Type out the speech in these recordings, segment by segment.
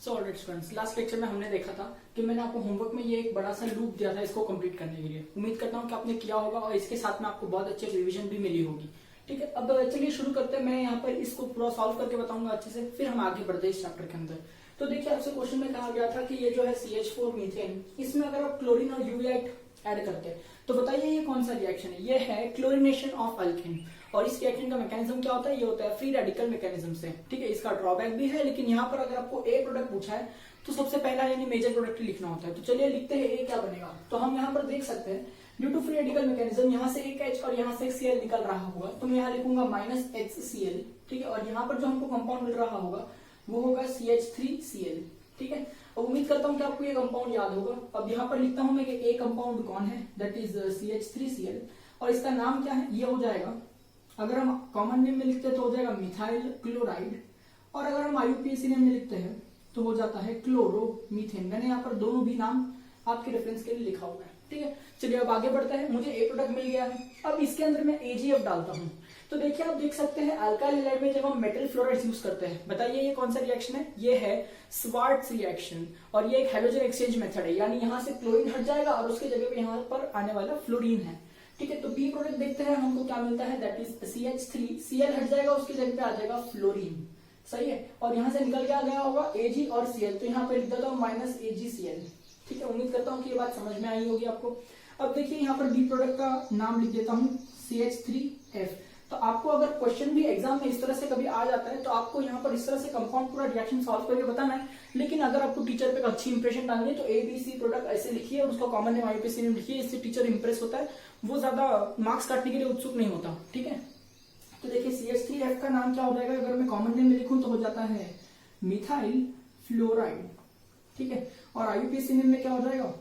So alright students, last lecture में हमने देखा था कि मैंने आपको होमवर्क में ये एक बड़ा सा लूप दिया था इसको कंप्लीट करने के लिए। उम्मीद करता हूँ कि आपने किया होगा और इसके साथ में आपको बहुत अच्छी रिवीजन भी मिली होगी। ठीक है, अब चलिए शुरू करते हैं। मैं यहाँ पर इसको पूरा सॉल्व करके बताऊंगा अच्छे से, फिर हम आगे बढ़ते हैं इस चैप्टर के अंदर। तो देखिए, आपसे क्वेश्चन में कहा गया था कि ये जो है CH4 मीथेन, इसमें अगर आप क्लोरीन और यूवीआइट ऐड करते हैं तो बताइए ये कौन सा रिएक्शन है। ये है क्लोरीनेशन ऑफ अल्केन। और इस रिएक्शन का मैकेनिज्म क्या होता है? ये होता है फ्री रेडिकल मैकेनिज्म से। ठीक है, इसका ड्रॉबैक भी है, लेकिन यहाँ पर अगर आपको ए प्रोडक्ट पूछा है तो सबसे पहला यानी मेजर प्रोडक्ट लिखना होता है। तो चलिए लिखते हैं ए क्या बनेगा। तो हम यहाँ पर देख सकते हैं due to free radical mechanism यहाँ से एक H और यहाँ से एक Cl निकल रहा होगा, तो मैं यहाँ लिखूंगा -HCl। ठीक है, और यहाँ पर जो हमको कंपाउंड मिल रहा होगा वो होगा CH3Cl। ठीक है, अब उम्मीद करता हूँ कि आपको ये कंपाउंड याद होगा। अब यहाँ पर लिखता हूँ मैं कि ए कंपाउंड कौन है, दैट इज CH3Cl, और इसका नाम क्या है, ये हो जाएगा, अगर हम कॉमन नेम में लिखते हैं तो हो जाएगा मिथाइल क्लोराइड, और अगर हम IUPAC नेम में लिखते हैं तो हो जाता है क्लोरोमीथेन। मैंने यहाँ पर दोनों भी नाम आपके रेफरेंस के लिए लिखा हुआ है। ठीक है, चलिए अब आगे बढ़ते हैं। मुझे ए प्रोडक्ट मिल गया है, अब इसके अंदर मैं AgF डालता हूँ। तो देखिए, आप देख सकते हैं अल्काइल हैलाइड में जब हम मेटल फ्लोराइड्स यूज करते हैं, बताइए ये कौन सा रिएक्शन है? ये है स्वार्ट्ज रिएक्शन, और ये एक हैलोजन एक्सचेंज मेथड है, यानी यहाँ से क्लोरीन हट जाएगा और उसके जगह पे यहाँ पर आने वाला फ्लोरीन है। ठीक है, तो बी प्रोडक्ट देखते हैं हमको क्या मिलता है, दैट इज CH3Cl हट जाएगा, उसकी जगह पे आ जाएगा फ्लोरीन। सही है, और यहाँ से निकल के आ गया होगा Ag और Cl, तो यहाँ पे लिख देता हूँ -AgCl। ठीक है, उम्मीद करता हूँ कि ये बात समझ में आई होगी आपको। अब देखिए, यहाँ पर बी प्रोडक्ट का नाम लिख देता हूँ CH3F। तो आपको अगर क्वेश्चन भी एग्जाम में इस तरह से कभी आ जाता है तो आपको यहाँ पर इस तरह से कंपाउंड पूरा रिएक्शन सॉल्व करके बताना है। लेकिन अगर आपको टीचर पे अच्छी इंप्रेशन डालनी है तो ABC प्रोडक्ट ऐसे लिखिए और उसका कॉमन नेम IUPAC नेम लिखिए, इससे टीचर इंप्रेस होता है, वो ज्यादा मार्क्स काटने के लिए उत्सुक नहीं होता। ठीक है, तो देखिए CH3F का नाम क्या हो जाएगा, अगर मैं कॉमन नेम में लिखूं तो हो जाता है मिथाइल फ्लोराइड। ठीक है, और IUPAC नेम में क्या हो जाएगा,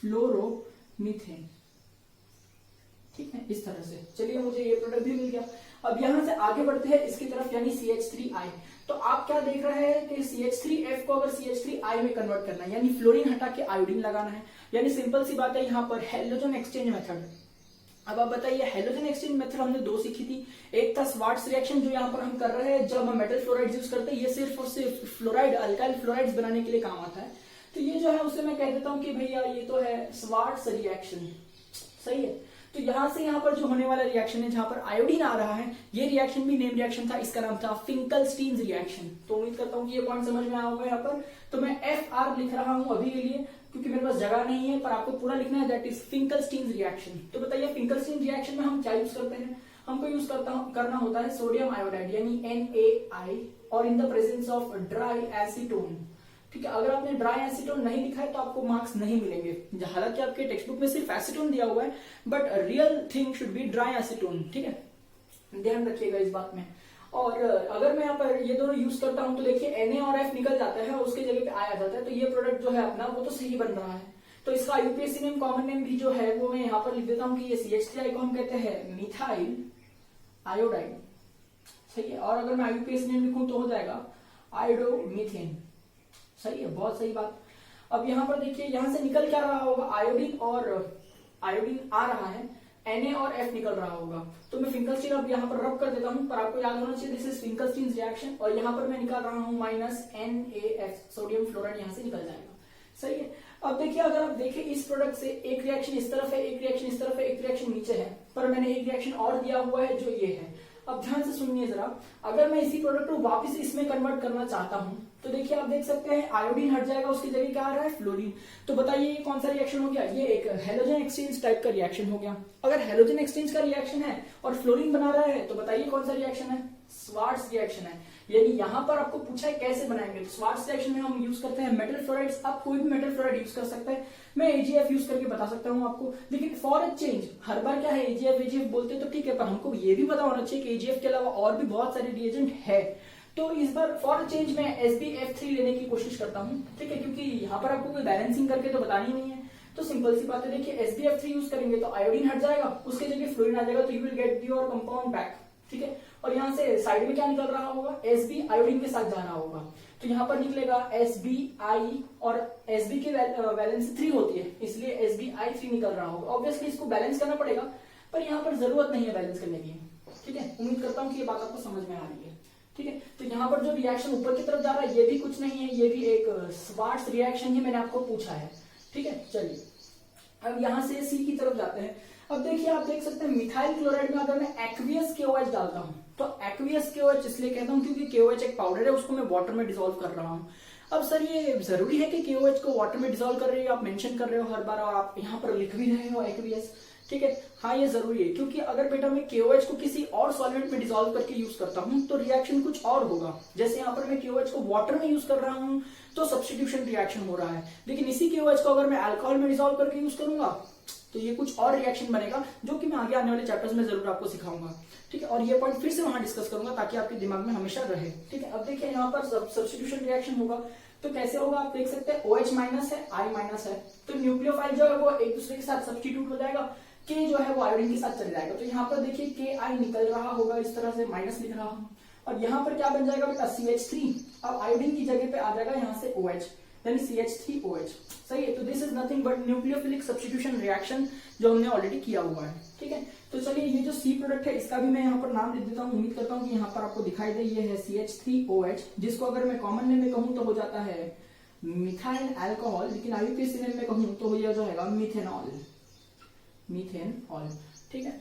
फ्लोरोमीथेन। ठीक है, इस तरह से। चलिए, मुझे ये प्रोडक्ट भी मिल गया। अब यहां से आगे बढ़ते हैं इसकी तरफ, यानी CH3I। तो आप क्या देख रहे हैं कि CH3F को अगर CH3I में कन्वर्ट करना है, यानी फ्लोरीन हटा के आयोडीन लगाना है, यानी सिंपल सी बात है यहाँ पर हैलोजन एक्सचेंज मेथड। अब आप बताइए, हैलोजन एक्सचेंज मेथड हमने दो सीखी थी। एक था स्वार्ट्ज रिएक्शन, जो यहाँ पर हम कर रहे हैं जब हम मेटल फ्लोराइड यूज करते हैं, ये सिर्फ और सिर्फ फ्लोराइड अल्काइल फ्लोराइड्स बनाने के लिए काम आता है। तो ये जो है उसे मैं कह देता हूँ कि भैया ये तो है स्वार्ट्ज रिएक्शन। सही है, तो यहां से यहाँ पर जो होने वाला रिएक्शन है, जहां पर आयोडीन आ रहा है, ये रिएक्शन भी नेम रिएक्शन था, इसका नाम था फिंकलस्टीन्स रिएक्शन। तो उम्मीद करता हूँ कि ये पॉइंट समझ में आया होगा यहाँ पर। तो मैं FR लिख रहा हूँ अभी के लिए, क्योंकि मेरे पास जगह नहीं है, पर आपको पूरा लिखना है, दैट इज फिंकलस्टीन्स रिएक्शन। तो बताइए फिंकलस्टीन रिएक्शन में हम क्या यूज करते हैं? हमको यूज करना होता है सोडियम आयोडाइड, यानी NaI, और in the presence of dry acetone. ठीक है, अगर आपने ड्राई एसीटोन नहीं लिखा है तो आपको मार्क्स नहीं मिलेंगे। हालांकि आपके टेक्स्ट बुक में सिर्फ एसीटोन दिया हुआ है, but real thing should be dry acetone. ठीक है, ध्यान रखिएगा इस बात में। और अगर मैं यहाँ पर ये दोनों यूज करता हूं तो देखिए Na और F निकल जाता है और उसके जगह पे आ जाता है, तो ये प्रोडक्ट जो है अपना वो तो सही बन रहा है। तो इसका IUPAC नेम, कॉमन नेम भी जो है वो मैं यहाँ पर लिख देता हूँ कि ये CH3I को हम कहते हैं मिथाइल आयोडाइड। सही है, और अगर मैं IUPAC नेम लिखूं तो हो जाएगा आयोडोमीथेन। सही है, बहुत सही बात। अब यहाँ पर देखिए, यहाँ से निकल क्या रहा होगा, आयोडीन, और आयोडीन आ रहा है, Na और F निकल रहा होगा। तो मैं फिंकलस्टीन अब यहाँ पर रब कर देता हूँ, पर आपको याद होना चाहिए दिस इज फिंकलस्टीन रिएक्शन, और यहाँ पर मैं निकाल रहा हूँ -NaF, सोडियम फ्लोराइड यहाँ से निकल जाएगा। सही है, अब देखिए, अगर आप देखें इस प्रोडक्ट से एक रिएक्शन इस तरफ है, एक रिएक्शन इस तरफ है, एक रिएक्शन नीचे है, पर मैंने एक रिएक्शन और दिया हुआ है जो ये है। अब ध्यान से सुनिए जरा, अगर मैं इसी प्रोडक्ट को वापस इसमें कन्वर्ट करना चाहता हूं तो देखिए, आप देख सकते हैं आयोडीन हट जाएगा, उसकी जगह क्या आ रहा है, फ्लोरीन। तो बताइए ये कौन सा रिएक्शन हो गया? ये एक हैलोजन एक्सचेंज टाइप का रिएक्शन हो गया। अगर हैलोजन एक्सचेंज का रिएक्शन है और फ्लोरीन बना रहा है तो बताइए कौन सा रिएक्शन है? स्वार्ट्ज रिएक्शन है। यानी यहाँ पर आपको पूछा है कैसे बनाएंगे, तो स्वार्ट्ज रिएक्शन में हम यूज करते हैं मेटल फ्लोराइड्स। आप कोई भी मेटल फ्लोराइड यूज कर सकते हैं, मैं AgF यूज करके बता सकता हूँ आपको। लेकिन फॉर अ चेंज हर बार क्या है, AgF बोलते हैं तो ठीक है, पर हमको ये भी पता होना चाहिए कि AgF के अलावा और भी बहुत सारे रिएजेंट है। तो इस बार फॉर अ चेंज मैं SbF3 लेने की कोशिश करता हूँ। ठीक है, क्योंकि यहाँ पर आपको कोई बैलेंसिंग करके तो बतानी नहीं है, तो सिंपल सी बात है। देखिए, SbF3 यूज करेंगे तो आयोडीन हट जाएगा, उसके जगह फ्लोरीन आ जाएगा, तो you will get your compound back. ठीक है, और यहाँ से साइड में क्या निकल रहा होगा, Sb आयोडीन के साथ जाना होगा, तो यहाँ पर निकलेगा SbI, और Sb की वैलेंसी 3 होती है, इसलिए SbI3 निकल रहा होगा। ऑब्वियसली इसको बैलेंस करना पड़ेगा, पर यहाँ पर जरूरत नहीं है बैलेंस करने की। ठीक है, उम्मीद करता हूँ कि ये बात आपको समझ में आ रही है। ठीक है। तो यहाँ पर जो रिएक्शन ऊपर की तरफ जा रहा है ये भी कुछ नहीं है, ये भी एक स्वार्ट्स रिएक्शन ही मैंने आपको पूछा है। ठीक है, चलिए अब यहाँ से सी की तरफ जाते हैं। अब देखिए आप देख सकते हैं मिथाइल क्लोराइड में अगर मैं एक्वियस KOH डालता हूं तो एक्वियस KOH इसलिए कहता हूं क्योंकि KOH एक पाउडर है, उसको मैं वाटर में डिसॉल्व कर रहा हूं। अब सर ये जरूरी है कि KOH को वाटर में डिसॉल्व कर रहे हो, आप मेंशन कर रहे हो हर बार और आप यहाँ पर लिख भी रहे हो एक्वियस। ठीक है, हाँ ये जरूरी है क्योंकि अगर बेटा मैं KOH को किसी और सॉल्वेंट में डिसॉल्व करके यूज करता हूं तो रिएक्शन कुछ और होगा। जैसे यहाँ पर मैं KOH को वाटर में यूज कर रहा हूं तो सब्स्टिट्यूशन रिएक्शन हो रहा है, लेकिन इसी KOH को अगर मैं अल्कोहल में डिसॉल्व करके यूज करूंगा तो ये कुछ और रिएक्शन बनेगा, जो कि मैं आगे आने वाले चैप्टर्स में जरूर आपको सिखाऊंगा। ठीक है, और ये पॉइंट फिर से वहां डिस्कस करूंगा ताकि आपके दिमाग में हमेशा रहे। ठीक है, अब देखिए यहाँ पर सब्स्टिट्यूशन रिएक्शन होगा तो कैसे होगा आप देख सकते हैं OH माइनस है, I माइनस है, तो न्यूक्लियोफाइल जो है वो एक दूसरे के साथ सब्स्टिट्यूट हो जाएगा, K जो है वो आयोडीन के साथ चल जाएगा। तो यहाँ पर देखिए KI निकल रहा होगा, इस तरह से माइनस लिख रहा हूं, और यहाँ पर क्या बन जाएगा बेटा CH3। अब आयोडीन की जगह पे आ जाएगा यहाँ से OH यानी CH3OH। सही है, तो this is nothing but nucleophilic substitution reaction जो हमने ऑलरेडी किया हुआ है। ठीक है, तो चलिए ये जो C प्रोडक्ट है इसका भी मैं यहाँ पर नाम दे देता हूँ। उम्मीद करता हूँ कि यहाँ पर आपको दिखाई दे, ये है CH3OH, जिसको अगर मैं कॉमन नेम में कहूँ तो हो जाता है मिथाइल अल्कोहल, लेकिन IUPAC नेम में कहूँ तो ये जो है मिथेनॉल, मिथेनॉल। ठीक है,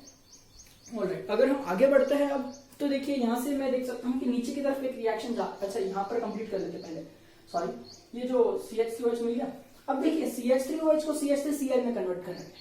ऑलराइट, अगर हम आगे बढ़ते हैं अब तो देखिए यहाँ से मैं देख सकता हूँ कि नीचे की तरफ एक रिएक्शन अच्छा यहाँ पर कंप्लीट कर देते पहले, सॉरी, ये जो CH3OH मिल गया। अब देखिए CH3OH को CH3Cl में कन्वर्ट कर रहे हैं,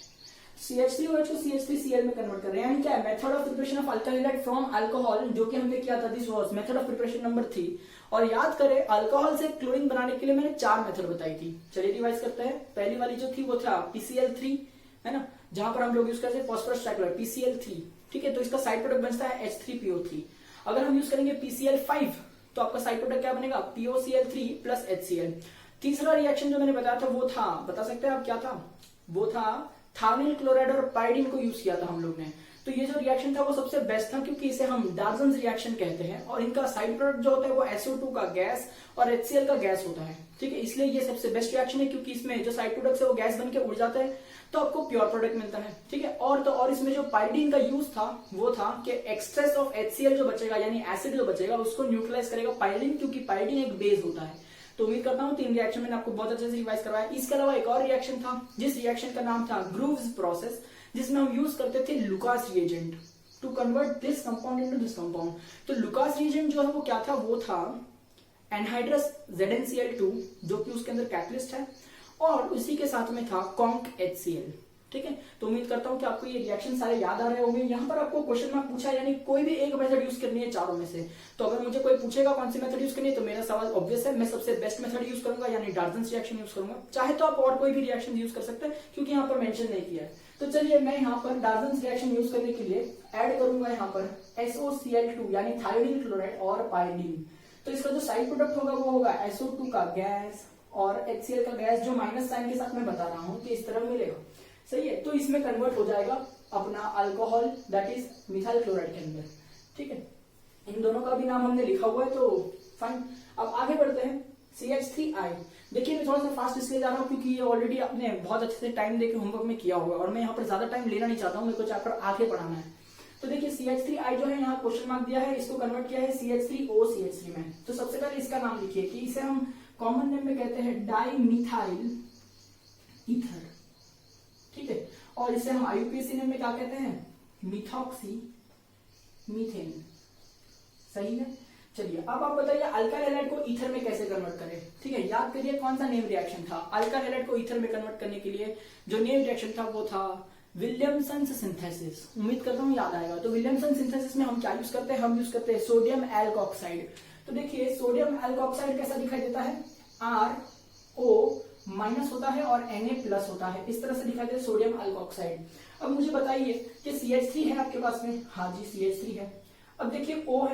CH3OH को CH3Cl में कन्वर्ट कर रहे हैं, यानी क्या है method of preparation of alkyl halide from alcohol, जो कि हमने किया था, this was method of preparation number 3। और याद करें अल्कोहल से क्लोरीन बनाने के लिए मैंने 4 मेथड बताई थी। चलिए रिवाइज करते हैं। पहली वाली जो थी वो था PCl3, है ना, जहां पर हम लोग यूज करते हैं फॉस्फोरस ट्राइक्लोराइड PCl3। ठीक है, तो इसका साइड प्रोडक्ट बनता है H3PO3। अगर हम यूज करेंगे PCl5 तो आपका साइड प्रोडक्ट क्या बनेगा POCl3 प्लस HCl। तीसरा रिएक्शन जो मैंने बताया था वो था, बता सकते हैं आप क्या था, वो था थार्निल क्लोराइड और पाइरिन को यूज किया था हम लोग ने। तो ये जो रिएक्शन था वो सबसे बेस्ट था क्योंकि इसे हम डार्जन्स रिएक्शन कहते हैं, और इनका साइड प्रोडक्ट जो होता है वो SO2 का गैस और HCl का गैस होता है। ठीक है, इसलिए ये सबसे बेस्ट रिएक्शन है क्योंकि इसमें जो साइड प्रोडक्ट है वो गैस बन के उड़ जाता है तो आपको प्योर प्रोडक्ट मिलता है। ठीक है, और तो और इसमें जो पाइरिन का यूज था वो था कि एक्सट्रेस ऑफ HCl जो बचेगा यानी एसिड जो बचेगा उसको न्यूट्रलाइज करेगा पाइरिन, क्योंकि पाइरिन एक बेस होता है। तो उम्मीद करता हूं 3 रिएक्शन मैंने आपको बहुत अच्छे से रिवाइज करवाया। इसके अलावा एक और रिएक्शन था जिस रिएक्शन का नाम था ग्रूव्स प्रोसेस, जिसमें हम यूज करते थे Lucas reagent to convert this compound into this compound. तो लुकास रिएजेंट जो है वो क्या था, वो था एनहाइड्रस ZnCl2 जो कि उसके अंदर कैटलिस्ट है, और उसी के साथ में था कॉन्क HCl। ठीक है, तो उम्मीद करता हूं कि आपको ये रिएक्शन सारे याद आ रहे होंगे। यहाँ पर आपको क्वेश्चन मार्क पूछा है, यानी कोई भी एक मेथड यूज करनी है चारों में से। तो अगर मुझे कोई पूछेगा कौन सी मेथड यूज करनी है तो मेरा सवाल ऑब्वियस है, मैं सबसे बेस्ट मेथड यूज करूंगा यानी डार्जन्स रिएक्शन यूज करूंगा। चाहे तो आप और कोई भी रिएक्शन यूज कर सकते हैं क्योंकि यहाँ पर मेंशन नहीं किया है। तो चलिए मैं यहाँ पर डार्जन्स रिएक्शन यूज करने के लिए ऐड करूंगा यहाँ पर SOCl2 यानी थायोडीन क्लोराइड और पाइरिन। तो इसका जो साइड प्रोडक्ट होगा वो होगा SO2 का गैस और HCl का गैस, जो माइनस साइन के साथ मैं बता रहा हूँ कि इस तरह मिलेगा। सही है, तो इसमें कन्वर्ट हो जाएगा अपना alcohol that is methyl chloride के अंदर। ठीक है, इन दोनों का भी नाम हमने लिखा हुआ है तो फाइन। अब आगे बढ़ते हैं CH3I। देखिए मैं थोड़ा सा फास्ट इसलिए जा रहा हूँ क्योंकि ये ऑलरेडी आपने बहुत अच्छे से टाइम देके होमवर्क में किया होगा और मैं यहाँ पर ज्यादा टाइम लेना नहीं चाहता हूँ, मेरे को चैप्टर आगे पढ़ाना है। तो देखिए CH3I जो है यहाँ क्वेश्चन मार्क दिया है, इसको कन्वर्ट किया है CH3OCH3 में। तो सबसे पहले इसका नाम लिखिए कि इसे हम कॉमन नेम में कहते हैं डाइमिथाइल ईथर। ठीक है, और इसे हम IUPAC नेम में क्या कहते हैं, मिथॉक्सी मीथेन। सही है, चलिए अब आप बताइए अल्काइल हैलाइड को ईथर में कैसे कन्वर्ट करें। ठीक है, याद करिए कौन सा नेम रिएक्शन था। अल्काइल हैलाइड को ईथर में कन्वर्ट करने के लिए जो नेम रिएक्शन था वो था विलियमसन सिंथेसिस। उम्मीद करता हूँ याद आएगा। तो विलियमसन सिंथेसिस में हम क्या यूज करते हैं, हम यूज करते हैं सोडियम एल्कोक्साइड। तो देखिए सोडियम एल्कोक्साइड कैसा दिखाई देता है, RO माइनस होता है और Na प्लस होता है, इस तरह से दिखाई दे सोडियम एल्कोक्साइड। अब मुझे बताइए कि CH3 है आपके पास में, हाँ जी CH3 है। अब देखिए O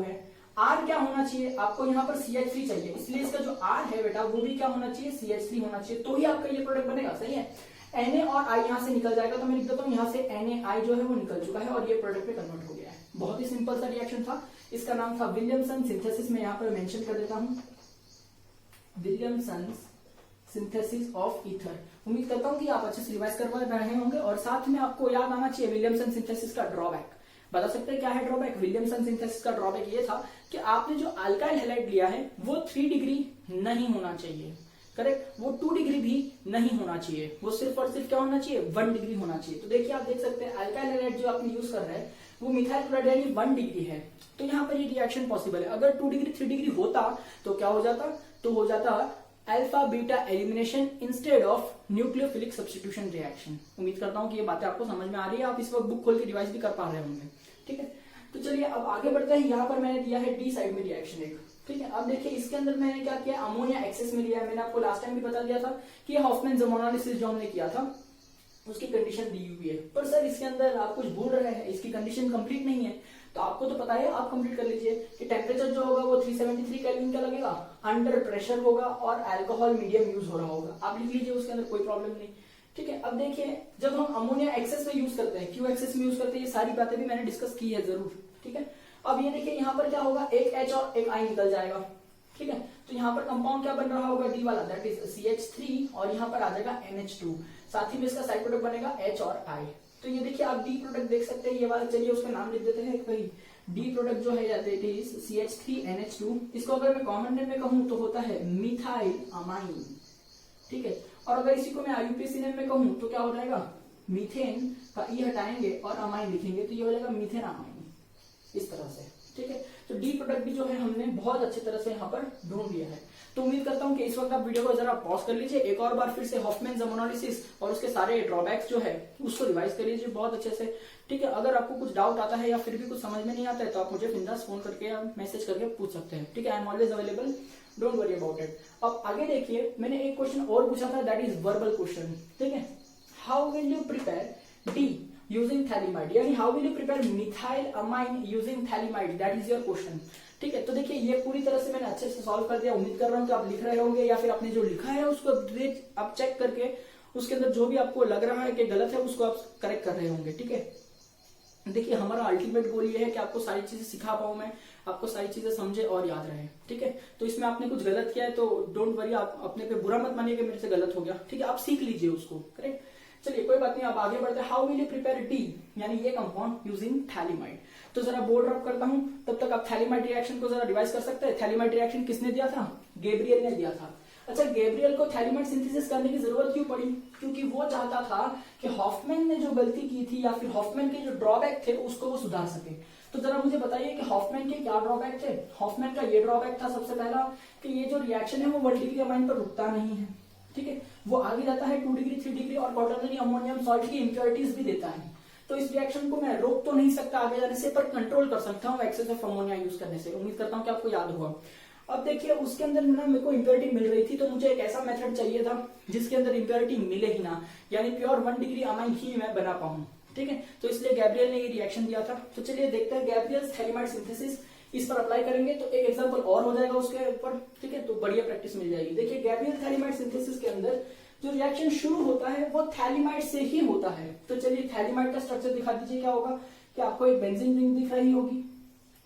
है, R क्या होना चाहिए, आपको यहाँ पर CH3 चाहिए, इसलिए इसका जो R है बेटा वो भी क्या होना चाहिए, CH3 होना चाहिए, तो ही आपका ये प्रोडक्ट बनेगा। सही है, Na और I यहाँ से निकल जाएगा, तो मैं लिख देता हूँ यहाँ से NaI जो है वो निकल चुका है और ये प्रोडक्ट में कन्वर्ट हो गया है। बहुत ही सिंपल सा रिएक्शन था, इसका नाम था विलियमसन सिंथेसिस। में यहाँ पर मेंशन कर देता हूँ विलियमसन सिंथेसिस ऑफ ईथर। उम्मीद करता हूं कि आप अच्छे से रिवाइज करवा रहे होंगे और साथ में आपको याद आना चाहिए विलियमसन सिंथेसिस का ड्रॉबैक। बता सकते हैं क्या है ड्रॉबैक। विलियमसन सिंथेसिस का ड्रॉबैक ये था कि आपने जो अल्काइल हैलाइड लिया है वो 3 डिग्री नहीं होना चाहिए, करेक्ट, वो 2 डिग्री भी नहीं होना चाहिए, वो सिर्फ और सिर्फ क्या होना चाहिए, 1 डिग्री होना चाहिए। तो देखिए आप देख सकते हैं अल्काइल हैलाइड जो आपने यूज कर रहे हैं वो मिथाइल क्लोराइड यानी 1 डिग्री है, तो यहाँ पर ये रिएक्शन पॉसिबल है। अगर 2 डिग्री 3 डिग्री होता तो क्या हो जाता, तो हो जाता alpha beta elimination instead of nucleophilic substitution reaction. उम्मीद करता हूँ कि ये बातें आपको समझ में आ रही है, आप इस वक्त बुक खोल के रिवाइज भी कर पा रहे होंगे, ठीक है। तो चलिए अब आगे बढ़ते हैं। यहाँ पर मैंने दिया है डी साइड में रिएक्शन एक, ठीक है। अब देखिए इसके अंदर मैंने क्या किया, अमोनिया एक्सेस में लिया। मैंने आपको लास्ट टाइम भी बता दिया था कि हॉफमैन-ज़माना एनालिसिस जो हमने किया था उसकी कंडीशन दी हुई है, पर सर इसके अंदर आप कुछ भूल रहे हैं, इसकी कंडीशन कंप्लीट नहीं है। तो आपको तो पता है, आप कंप्लीट कर लीजिए कि टेम्परेचर जो होगा वो 373 केल्विन का लगेगा, अंडर प्रेशर होगा और अल्कोहल मीडियम यूज हो रहा होगा। आप लिख लीजिए, उसके अंदर कोई प्रॉब्लम नहीं, ठीक है। अब देखिए जब हम अमोनिया एक्सेस में यूज करते हैं, क्यू एक्सेस में यूज करते हैं, ये सारी बातें भी मैंने डिस्कस की है जरूर, ठीक है। अब ये देखिए यहाँ पर क्या होगा, एक H और एक I निकल जाएगा, ठीक है। तो यहाँ पर कंपाउंड क्या बन रहा होगा, डी वाला, दैट इज CH3 और यहाँ पर आ जाएगा NH2, साथ ही में इसका साइड प्रोडक्ट बनेगा H और I। तो ये देखिए आप डी प्रोडक्ट देख सकते हैं, ये वाला, चलिए उसका नाम लिख देते हैं भाई। डी प्रोडक्ट जो है दैट इज CH3NH2, इसको अगर मैं कॉमन नेम में कहूं तो होता है मिथाइल अमाइन, ठीक है। और अगर इसी को मैं IUPAC नेम में कहूं तो क्या हो जाएगा, मीथेन का ई हटाएंगे और अमाइन लिखेंगे तो ये हो जाएगा मीथेन अमाइन, इस तरह से, ठीक है। तो डी प्रोडक्ट भी जो है हमने बहुत अच्छी तरह से यहाँ पर ढूंढ लिया है। तो उम्मीद करता हूँ कि इस वक्त आप वीडियो को जरा पॉज कर लीजिए, एक और बार फिर से हॉफमैन-ज़माना एनालिसिस और उसके सारे ड्रॉबैक्स जो है उसको रिवाइज कर लीजिए बहुत अच्छे से, ठीक है। अगर आपको कुछ डाउट आता है या फिर भी कुछ समझ में नहीं आता है तो आप मुझे बिंदास फोन करके या मैसेज करके पूछ सकते हैं, ठीक है। I am always available, don't worry about it. अब आगे देखिए, मैंने एक क्वेश्चन और पूछा था, दैट इज वर्बल क्वेश्चन, ठीक है। How will you prepare D using phthalimide, यानी how will you prepare methyl amine using phthalimide, that is your question, ठीक है। तो देखिए ये पूरी तरह से मैंने अच्छे से सॉल्व कर दिया। उम्मीद कर रहा हूँ कि आप लिख रहे होंगे या फिर आपने जो लिखा है उसको आप चेक करके उसके अंदर जो भी आपको लग रहा है कि गलत है उसको आप करेक्ट कर रहे होंगे, ठीक है। देखिए हमारा अल्टीमेट गोल ये है कि आपको सारी चीजें सिखा पाऊं मैं, आपको सारी चीजें समझे और याद रहे, ठीक है। तो इसमें आपने कुछ गलत किया है तो डोंट वरी, आप अपने पे बुरा मत मानिए कि मेरे से गलत हो गया, ठीक है। आप सीख लीजिए उसको, करेक्ट। चलिए कोई बात नहीं, आप आगे बढ़ते हैं। How will you prepare D, यानी ये कंपाउंड यूजिंग थैलीमाइड। तो जरा बोर्ड रब करता हूं, तब तक आप थैलीमाइड रिएक्शन को जरा रिवाइज कर सकते हैं। थैलीमाइड रिएक्शन किसने दिया था, गेब्रियल ने दिया था। अच्छा, गेब्रियल को थैलीमाइड सिंथेसिस करने की जरूरत क्यों पड़ी, क्योंकि वो चाहता था कि हॉफमैन ने जो गलती की थी या फिर हॉफमैन के जो ड्रॉबैक थे उसको वो सुधार सके। तो जरा मुझे बताइए कि हॉफमैन के क्या ड्रॉबैक थे। हॉफमैन का ये ड्रॉबैक था सबसे पहला कि ये जो रिएक्शन है वो 1 डिग्री अमाइन पर रुकता नहीं है, ठीक है। वो आगे जाता है 2 डिग्री 3 डिग्री और क्वाटरनरी अमोनियम सॉल्ट की इंप्योरिटीज भी देता है। तो इस रिएक्शन को मैं रोक तो नहीं सकता आगे जाने से, पर कंट्रोल कर सकता हूँ एक्सेस ऑफ अमोनिया यूज करने से। उम्मीद करता हूँ कि आपको याद होगा। अब देखिए उसके अंदर ना मेरे को इंप्योरिटी मिल रही थी, तो मुझे एक ऐसा मेथड चाहिए था जिसके अंदर इंप्योरिटी मिले ही ना, यानी प्योर 1 डिग्री अमाइन ही मैं बना पाऊं, ठीक है। तो इसलिए गैब्रियल ने ये रिएक्शन दिया था। तो चलिए देखते हैं गैब्रियल्स थैलीमाइड सिंथेसिस, इस पर अप्लाई करेंगे तो एक एग्जांपल और हो जाएगा उसके ऊपर, ठीक है। तो बढ़िया प्रैक्टिस मिल जाएगी। देखिए गैब्रियल थैलीमाइड सिंथेसिस के अंदर जो रिएक्शन शुरू होता है वो थैलीमाइड से ही होता है। तो चलिए थैलीमाइड का स्ट्रक्चर दिखा दीजिए। क्या होगा कि आपको एक बेंजीन रिंग दिख रही होगी,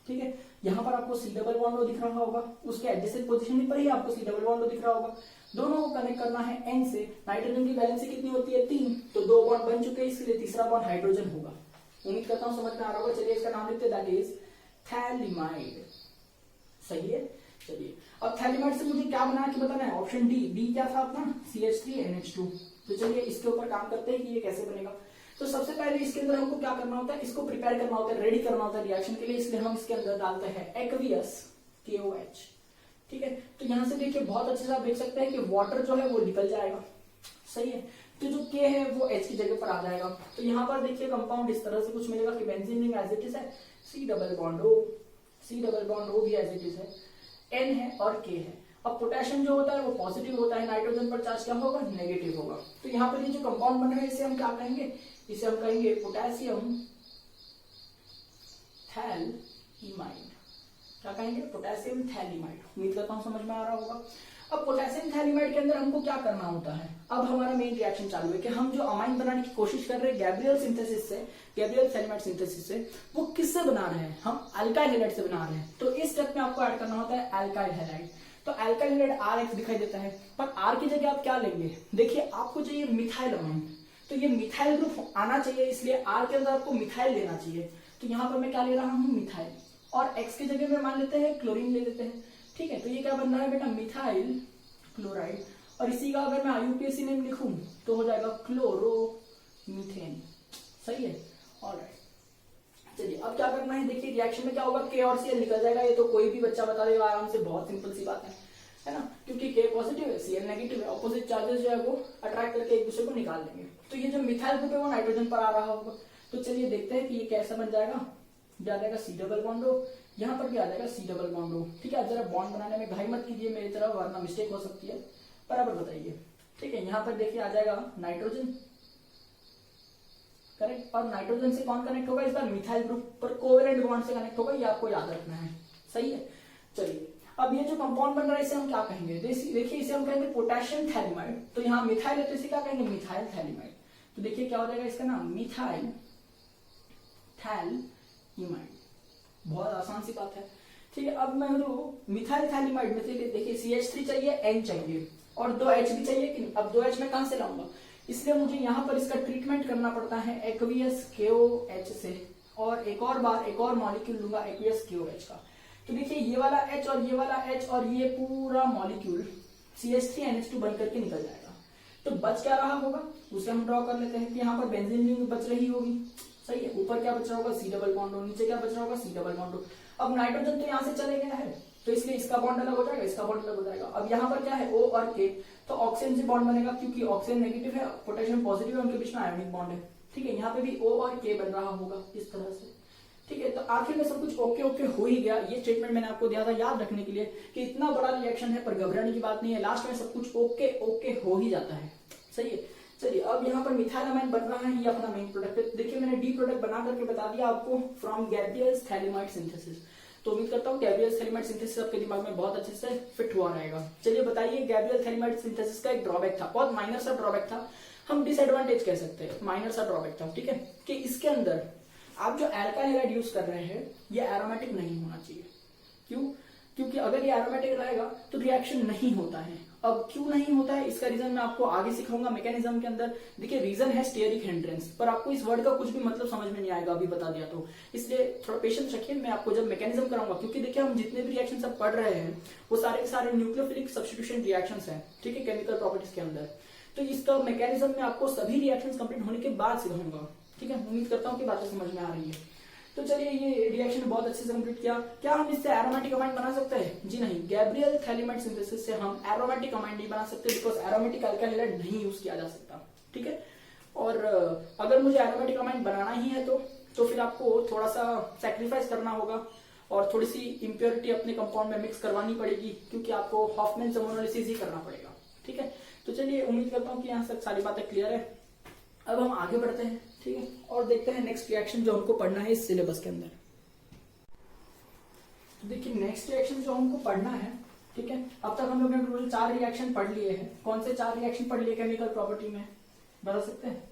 ठीक है। यहाँ पर आपको C डबल बॉन्ड दिख रहा होगा, उसके एडजेसेंट पोजीशन पर ही आपको C डबल बॉन्ड दिख रहा होगा। दोनों को कनेक्ट करना है N से। नाइट्रोजन की वैलेंसी कितनी होती है, 3, तो 2 बॉन्ड बन चुके हैं, इसलिए तीसरा बॉन्ड हाइड्रोजन होगा। उम्मीद करता हूँ समझ में आ रहा होगा। चलिए इसका नाम लिखते हैं, दैट इज थैलीमाइड, सही है। चलिए अब थैलीमाइड से मुझे क्या बना के बताना है, ऑप्शन डी क्या था अपना, CH3NH2। तो चलिए इसके ऊपर काम करते हैं कि ये कैसे बनेगा। तो सबसे पहले इसके अंदर हमको क्या करना होता है, इसको प्रिपेयर करना होता है, रेडी करना होता है रिएक्शन के लिए। इसलिए हम इसके अंदर डालते हैं एक्वियस KOH, ठीक है। तो यहां से देखिए बहुत अच्छे से आप देख सकते हैं कि वाटर जो है वो निकल जाएगा, सही है। तो जो K है वो H की जगह पर आ जाएगा। तो यहाँ पर देखिए कंपाउंड इस तरह से कुछ मिलेगा कि benzene ring as it is है, C डबल बॉन्ड O भी एज इट इज है, N है और K है। अब पोटेशियम जो होता है वो पॉजिटिव होता है, नाइट्रोजन पर चार्ज क्या होगा, नेगेटिव होगा। तो यहाँ पर ये जो कंपाउंड बन रहा है इसे हम क्या कहेंगे, इसे हम कहेंगे पोटेशियम थैलीमाइड। क्या कहेंगे, पोटेशियम थैलीमाइड। उम्मीद करता हूँ समझ में आ रहा होगा। अब पोटेशियम थैलीमाइड के अंदर हमको क्या करना होता है, अब हमारा मेन रिएक्शन चालू है कि हम जो अमाइन बनाने की कोशिश कर रहे हैं गैब्रियल सिंथेसिस से, गैब्रियल थैलीमाइड सिंथेसिस से, वो किससे बना रहे हैं, हम अल्काइल हैलाइड से बना रहे हैं। तो इस स्टेप में आपको ऐड करना होता है अल्काइल हैलाइड। तो अल्काइल हैलाइड RX दिखाई देता है, पर R की जगह आप क्या लेंगे, देखिए आपको चाहिए मिथाइल अमाइन, तो ये मिथाइल ग्रुप आना चाहिए, इसलिए R के अंदर आपको मिथाइल लेना चाहिए। तो यहाँ पर मैं क्या ले रहा हूँ, मिथाइल। और X की जगह में मान लेते हैं क्लोरीन ले लेते हैं। ठीक है, तो ये क्या बन रहा है बेटा, मिथाइल क्लोराइड। और इसी का अगर मैं IUPAC नेम लिखूं तो हो जाएगा क्लोरोमीथेन। सही है, ऑलराइट। चलिए अब क्या करना है, देखिए रिएक्शन में क्या होगा, K और Cl निकल जाएगा। ये तो कोई भी बच्चा बता देगा आराम से, बहुत सिंपल सी बात है ना, क्योंकि K पॉजिटिव है, Cl नेगेटिव है, ऑपोजिट चार्जेस जो है वो अट्रैक्ट करके एक दूसरे को निकाल देंगे। तो ये जो मिथाइल ग्रुप है वो नाइट्रोजन पर आ रहा होगा। तो चलिए देखते हैं कि ये कैसा बन जाएगा। आ जाएगा C डबल बॉन्ड O, यहाँ पर भी आ जाएगा C डबल बॉन्ड O। ठीक है, जरा बॉन्ड बनाने में घाई मत कीजिए मेरी तरफ, वरना मिस्टेक हो सकती है, बराबर बताइए। ठीक है, यहाँ पर देखिए आ जाएगा नाइट्रोजन, करेक्ट। और नाइट्रोजन से कौन कनेक्ट होगा, इस बार मिथाइल ग्रुप पर कोवेलेंट बॉन्ड से कनेक्ट होगा, ये आपको याद रखना है। सही है, चलिए अब ये जो कंपाउंड बन रहा है इसे हम क्या कहेंगे, देखिए इसे हम कहेंगे पोटेशियम थैलिमाइड। तो यहाँ मिथाइल है तो इसे क्या कहेंगे, मिथाइल थैलिमाइड। तो देखिए क्या हो जाएगा इसका नाम, मिथाइल थैलिमाइड। बहुत आसान सी बात है। ठीक है, अब मैं मिथाइल थैलिमाइड में देखिए CH3 चाहिए, N चाहिए और 2 H भी चाहिए कि नहीं। अब 2 H मैं कहां से लाऊंगा, इसलिए मुझे यहाँ पर इसका ट्रीटमेंट करना पड़ता है एक्वियस KOH से, और एक और बार एक और मॉलिक्यूल लूंगा एक्वियस KOH का। तो देखिए ये वाला H और ये वाला H और ये पूरा मॉलिक्यूल CH3NH2 बन करके निकल जाएगा। तो बच क्या रहा होगा उसे हम ड्रॉ कर लेते हैं कि यहाँ पर बेंजीन रिंग बच रही होगी। सही है, ऊपर क्या बच रहा होगा, C डबल बॉन्ड O, नीचे क्या बच रहा होगा, C डबल बॉन्ड O। अब नाइट्रोजन तो यहाँ से चले गया है तो इसलिए इसका बॉन्ड अलग हो जाएगा, इसका बॉन्ड अलग हो जाएगा। अब यहाँ पर क्या है, O और K, तो ऑक्सीजन से बॉन्ड बनेगा क्योंकि ऑक्सीजन नेगेटिव है, पोटेशियम पॉजिटिव है, उनके बीच में आयोनिक बॉन्ड है। ठीक है, यहाँ पे भी O और K बन रहा होगा इस तरह से। ठीक है, तो आखिर में सब कुछ ओके ओके हो ही गया। ये स्टेटमेंट मैंने आपको दिया था याद रखने के लिए कि इतना बड़ा रिएक्शन है पर घबराने की बात नहीं है, लास्ट में सब कुछ ओके ओके हो ही जाता है। सही है, चलिए अब यहाँ पर मिथाइलामाइन बन रहा है, ये अपना मेन प्रोडक्ट है। देखिए मैंने डी प्रोडक्ट बना करके बता दिया आपको, फ्रॉम गैब्रियल्स थैलिमाइड सिंथेसिस। तो उम्मीद करता हूँ गैब्रियल्स थैलिमाइड सिंथेसिस आपके दिमाग में बहुत अच्छे से फिट हुआ रहेगा। चलिए बताइए, गैब्रियल थैलिमाइड सिंथेसिस का एक ड्रॉबैक था, बहुत माइनर सा ड्रॉबैक था, हम डिसएडवांटेज कह सकते हैं, माइनर सा ड्रॉबैक था। ठीक है, कि इसके अंदर आप जो अल्काइल हैलाइड यूज कर रहे हैं ये एरोमेटिक नहीं होना चाहिए। क्यों, क्योंकि अगर ये एरोमेटिक रहेगा तो रिएक्शन नहीं होता है। अब क्यों नहीं होता है इसका रीजन मैं आपको आगे सिखाऊंगा मैकेनिज्म के अंदर। देखिए रीजन है स्टीयरिक हिंड्रेंस, पर आपको इस वर्ड का कुछ भी मतलब समझ में नहीं आएगा अभी बता दिया तो, इसलिए थोड़ा पेशेंस रखिए, मैं आपको जब मैकेनिज्म कराऊंगा। क्योंकि देखिए हम जितने भी रिएक्शन सब पढ़ रहे हैं वो सारे के सारे न्यूक्लियोफिलिक सब्स्टिट्यूशन रिएक्शंस हैं। ठीक है, केमिकल प्रॉपर्टीज के अंदर, तो इसका मैकेनिज्म में आपको सभी रिएक्शंस कंप्लीट होने के बाद सिखाऊंगा। ठीक है, उम्मीद करता हूँ कि बातें समझ में आ रही है। तो चलिए ये रिएक्शन बहुत अच्छे से कंप्लीट किया। क्या हम इससे एरोमेटिक अमाइन बना सकते हैं? जी नहीं, गैब्रियल थैलिमाइड सिंथेसिस से हम एरोमेटिक अमाइन नहीं बना सकते, बिकॉज एरोमेटिक अल्काइल हैलाइड नहीं यूज किया जा सकता। ठीक है, और अगर मुझे एरोमेटिक अमाइन बनाना ही है तो फिर आपको थोड़ा सा सेक्रीफाइस करना होगा और थोड़ी सी इम्प्योरिटी अपने कंपाउंड में मिक्स करवानी पड़ेगी, क्योंकि आपको हॉफमैन मोनोलिसिस ही करना पड़ेगा। ठीक है, तो चलिए उम्मीद करता हूँ कि यहाँ तक सारी बातें क्लियर है। अब हम आगे बढ़ते हैं। ठीक है, और देखते हैं नेक्स्ट रिएक्शन जो हमको पढ़ना है इस सिलेबस के अंदर। तो देखिए नेक्स्ट रिएक्शन जो हमको पढ़ना है, ठीक है, अब तक हम लोग ने टोटल 4 रिएक्शन पढ़ लिए हैं। कौन से 4 रिएक्शन पढ़ लिए केमिकल प्रॉपर्टी में, बता सकते हैं?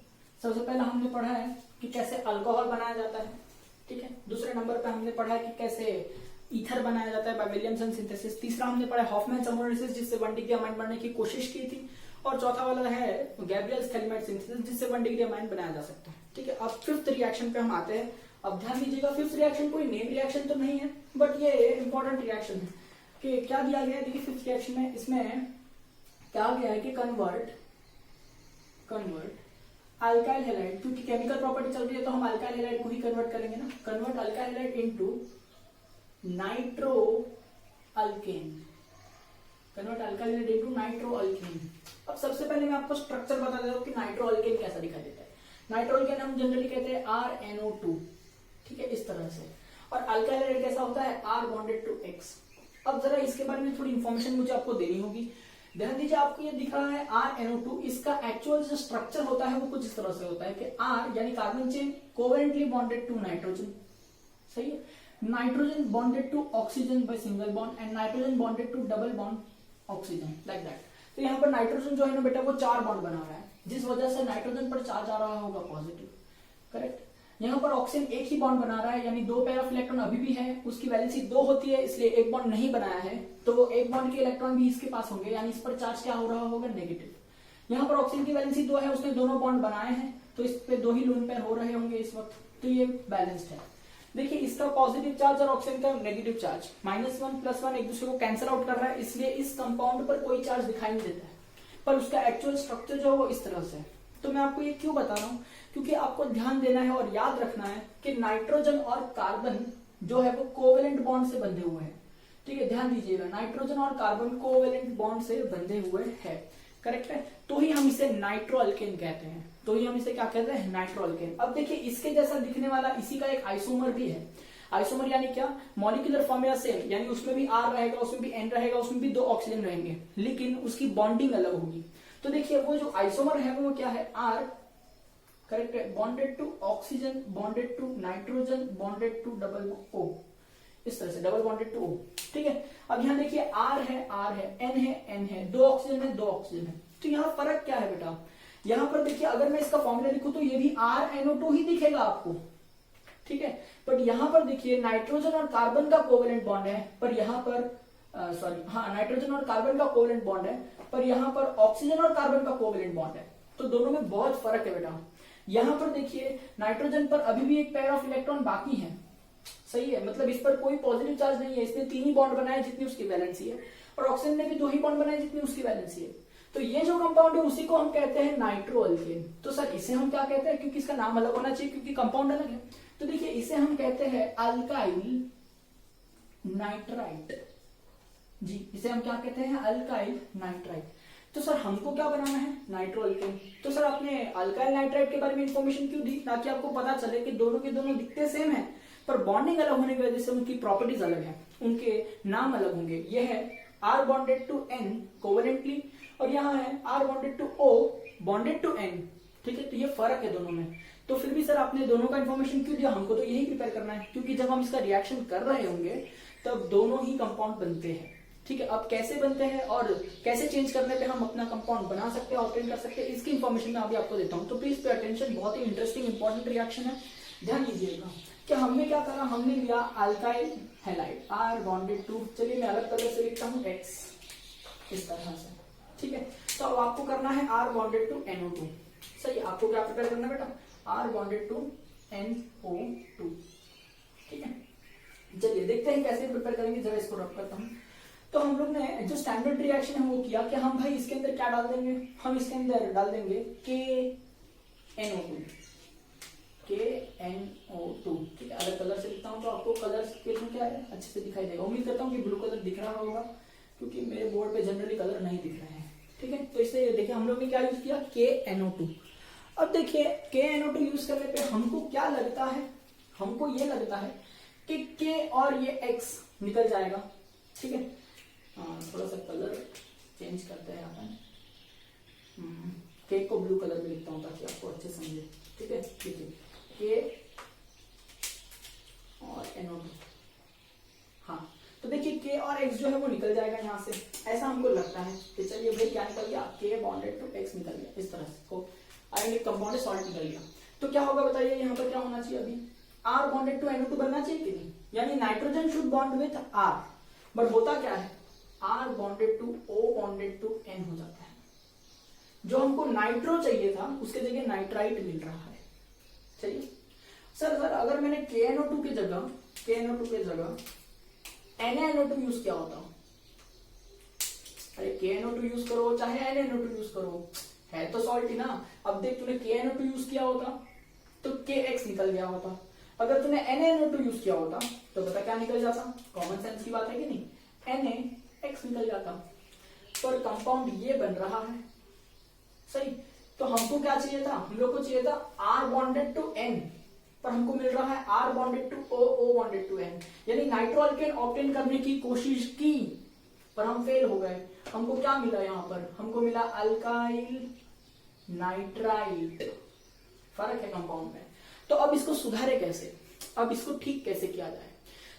सबसे पहला हमने पढ़ा है कि कैसे अल्कोहल बनाया जाता है। ठीक है, दूसरे नंबर पे हमने पढ़ा है कि कैसे ईथर बनाया जाता है बाय विलियमसन सिंथेसिस। तीसरा हमने पढ़ा हॉफमैन मोनोलिसिस जिससे 1 डिग्री अमाइन बनने की कोशिश की थी, और चौथा वाला है गैब्रियल्स थैलिमाइड सिंथेसिस जिससे 1 डिग्री अमाइन बनाया जा सकता है। ठीक है, अब 5th रिएक्शन पे हम आते हैं। अब ध्यान दीजिएगा 5th रिएक्शन कोई नेम रिएक्शन तो नहीं है, बट ये इंपॉर्टेंट रिएक्शन है कि क्या दिया गया है। देखिए 5th रिएक्शन में इसमें क्या गया है कि कन्वर्ट अल्काइल हैलाइड, क्योंकि केमिकल प्रॉपर्टी चल रही है तो हम अल्काइल हैलाइड को ही कन्वर्ट करेंगे ना। Convert alkyl halide into nitro alkane, convert alkyl halide into nitro alkane. अब सबसे पहले मैं आपको स्ट्रक्चर बता देता हूँ कि नाइट्रो अल्केन कैसा दिखाई देता है। नाइट्रो अल्केन हम जनरली कहते हैं RNO2। ठीक है, इस तरह से। और अल्काइल हैलाइड कैसा होता है, R बॉन्डेड टू X। अब जरा इसके बारे में थोड़ी इंफॉर्मेशन मुझे आपको देनी होगी। ध्यान दीजिए, आपको ये दिख रहा है RNO2, इसका एक्चुअल जो स्ट्रक्चर होता है वो कुछ इस तरह से होता है कि R यानी carbon chain covalently bonded to nitrogen. सही है, nitrogen bonded to oxygen by single bond and nitrogen bonded to double bond oxygen, like that. तो यहाँ पर नाइट्रोजन जो है ना बेटा वो 4 बॉन्ड बना रहा है, जिस वजह से नाइट्रोजन पर चार्ज आ रहा होगा पॉजिटिव। करेक्ट, यहाँ पर ऑक्सीजन एक ही बॉन्ड बना रहा है, यानी 2 पेयर ऑफ इलेक्ट्रॉन अभी भी है, उसकी वैलेंसी 2 होती है, इसलिए एक बॉन्ड नहीं बनाया है, तो वो एक बॉन्ड के इलेक्ट्रॉन भी इसके पास होंगे, यानी इस पर चार्ज क्या हो रहा होगा, नेगेटिव। यहाँ पर ऑक्सीजन की वैलेंसी 2 है, उसने दोनों बॉन्ड बनाए हैं, तो इस पे 2 ही लोन पेयर हो रहे होंगे इस वक्त, तो ये बैलेंस्ड है। देखिए इसका पॉजिटिव चार्ज और ऑक्सीजन का नेगेटिव चार्ज -1 + 1 एक दूसरे को कैंसिल आउट कर रहा है, इसलिए इस कंपाउंड पर कोई चार्ज दिखाई नहीं देता है, पर उसका एक्चुअल स्ट्रक्चर जो है वो इस तरह से है। तो मैं आपको ये क्यों बता रहा हूँ, क्योंकि आपको ध्यान देना है और याद रखना है कि नाइट्रोजन और कार्बन जो है वो कोवेलेंट बॉन्ड से बंधे हुए हैं। ठीक है, ध्यान दीजिएगा, नाइट्रोजन और कार्बन कोवेलेंट बॉन्ड से बंधे हुए हैं, करेक्ट है, तो ही हम इसे नाइट्रो अल्केन कहते हैं, तो ही हम इसे क्या कहते हैं, नाइट्रो अल्केन। अब देखिए इसके जैसा दिखने वाला इसी का एक आइसोमर भी है। आइसोमर यानी क्या, मॉलिक्यूलर फॉर्मूला सेम, यानी उसमें भी R रहेगा, उसमें भी N रहेगा, उसमें भी 2 ऑक्सीजन रहेंगे, लेकिन उसकी बॉन्डिंग अलग होगी। तो देखिए वो जो आइसोमर है वो क्या है, R, करेक्ट है, bonded to oxygen, bonded to nitrogen, bonded to double O, इस तरह से डबल बॉन्डेड टू O। ठीक है, अब यहाँ देखिए R है, N है, N है, 2 ऑक्सीजन है, 2 ऑक्सीजन है। तो यहाँ फर्क क्या है बेटा, यहाँ पर देखिए अगर मैं इसका फॉर्मूला लिखूं तो ये भी RNO2 ही दिखेगा आपको, ठीक है, बट यहाँ पर देखिए नाइट्रोजन और कार्बन का कोवेलेंट बॉन्ड है, पर यहाँ पर नाइट्रोजन और कार्बन का कोवेलेंट बॉन्ड है, पर यहाँ पर ऑक्सीजन और कार्बन का कोवेलेंट बॉन्ड है। तो दोनों में बहुत फर्क है बेटा। यहाँ पर देखिए नाइट्रोजन पर अभी भी एक पेयर ऑफ इलेक्ट्रॉन बाकी है, सही है, मतलब इस पर कोई पॉजिटिव चार्ज नहीं है, इसने 3 ही बॉन्ड बनाए जितनी उसकी वैलेंसी है, और ऑक्सीजन ने भी 2 ही बॉन्ड बनाए जितनी उसकी वैलेंसी है। तो ये जो कंपाउंड है उसी को हम कहते हैं नाइट्रो अल्केन। तो सर इसे हम क्या कहते हैं, क्योंकि इसका नाम अलग होना चाहिए क्योंकि कंपाउंड अलग है, तो देखिए इसे हम कहते हैं अल्काइल नाइट्राइट। जी, इसे हम क्या कहते हैं, अल्काइल नाइट्राइट। तो सर हमको क्या बनाना है, नाइट्रो अल्केन। तो सर आपने अल्काइल नाइट्राइट के बारे में इंफॉर्मेशन क्यों दी, ताकि आपको पता चले कि दोनों के दोनों दिखते सेम है, पर बॉन्डिंग अलग होने की वजह से उनकी प्रॉपर्टीज अलग है, उनके नाम अलग होंगे। ये है R bonded to N covalently, और यहाँ है R bonded to O bonded to N। ठीक है, तो ये फर्क है दोनों में। तो फिर भी सर आपने दोनों का इन्फॉर्मेशन क्यों दिया, हमको तो यही प्रिपेयर करना है, क्योंकि जब हम इसका रिएक्शन कर रहे होंगे तब दोनों ही कंपाउंड बनते हैं। ठीक है, अब कैसे बनते हैं और कैसे चेंज करने पे हम अपना कंपाउंड बना सकते हैं, ऑब्टेन कर सकते हैं, इसकी इन्फॉर्मेशन मैं अभी आपको देता हूँ। तो प्लीज पे अटेंशन, बहुत ही इंटरेस्टिंग इंपॉर्टेंट रिएक्शन है, ध्यान दीजिएगा। कि हमने क्या करा, हमने लिया alkyl halide R bonded to, चलिए मैं अलग कलर से लिखता हूँ X, इस तरह से, ठीक है। तो अब आपको करना है R बॉन्डेड टू NO2, सही है, आपको क्या प्रिपेयर करना है बेटा, R बॉन्डेड टू NO2, ठीक है। चलिए देखते हैं कैसे प्रिपेयर करेंगे, जरा इसको रब करता हूँ। तो हम लोग ने जो स्टैंडर्ड रिएक्शन है वो किया कि हम भाई इसके अंदर क्या डाल देंगे, हम इसके अंदर डाल देंगे KNO2, ठीक है, अलग कलर से लिखता हूँ तो आपको कलर के थ्रू क्या है अच्छे से दिखाई देगा। उम्मीद करता हूँ कि ब्लू कलर दिख रहा होगा, क्योंकि मेरे बोर्ड पे जनरली कलर नहीं दिख रहे हैं, ठीक है। तो इसे देखिए हम लोग ने क्या यूज किया, KNO2। अब देखिए KNO2 यूज करने पे हमको क्या लगता है, हमको ये लगता है कि K और ये X निकल जाएगा, ठीक है। थोड़ा सा कलर चेंज करते हैं यहाँ पर, K को ब्लू कलर में लिखता हूँ ताकि आपको अच्छे समझे, ठीक है। ठीक है, K और NO2, हाँ, तो देखिए K और X जो है वो निकल जाएगा यहाँ से, ऐसा हमको लगता है कि चलिए भाई क्या निकल गया, K बॉन्डेड टू X निकल गया, इस तरह से को आयोनिक कंपाउंड सॉल्ट निकल गया। तो क्या होगा बताइए, यहाँ पर क्या होना चाहिए, अभी R बॉन्डेड टू NO2 बनना चाहिए कि नहीं, यानी nitrogen should bond with R, but होता क्या है, R bonded to O bonded to N हो जाता है। जो हमको नाइट्रो चाहिए था उसके जगह नाइट्राइट मिल रहा है, चलिए। सर अगर मैंने KNO2 की जगह NaNO2 यूज किया होता, अरे KNO2 यूज करो चाहे NaNO2 यूज करो, है तो सॉल्ट ही ना। अब देख तूने KNO2 यूज किया होता तो KX निकल गया होता, अगर तूने NaNO2 यूज किया होता तो बता क्या निकल जाता, कॉमन सेंस की बात है कि नहीं, NaX निकल जाता। पर कंपाउंड ये बन रहा है, सही। तो हमको क्या चाहिए था, हम लोग को चाहिए था R बॉन्डेड टू N, पर हमको मिल रहा है R bonded to O, O bonded to N, यानी नाइट्रो अल्केन ऑब्टेन करने की कोशिश की पर हम फेल हो गए। हमको क्या मिला यहाँ पर, हमको मिला अल्काइल नाइट्राइट, फर्क है कंपाउंड में। तो अब इसको सुधारे कैसे, अब इसको ठीक कैसे किया जाए,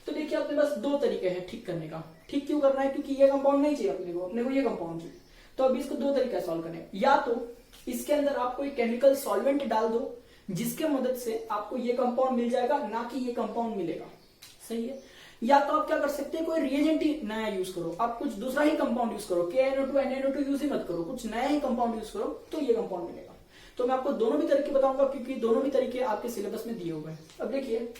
तो देखिए अपने पास 2 तरीके हैं ठीक करने का। ठीक क्यों करना है, क्योंकि ये कंपाउंड नहीं चाहिए अपने को ये कंपाउंड चाहिए। तो अभी इसको 2 तरीके सॉल्व करें, या तो इसके अंदर आप कोई केमिकल सॉल्वेंट डाल दो जिसके मदद से आपको ये कंपाउंड मिल जाएगा, ना कि ये कंपाउंड मिलेगा, सही है। या तो आप क्या कर सकते हैं, कोई रिएजेंट ही नया यूज करो, आप कुछ दूसरा ही कंपाउंड यूज करो, KNO2 NaNO2 यूज ही मत करो, कुछ नया ही कंपाउंड यूज करो तो ये कंपाउंड मिलेगा। तो मैं आपको दोनों भी तरीके बताऊंगा क्योंकि दोनों भी तरीके आपके सिलेबस में दिए हुए हैं। अब देखिए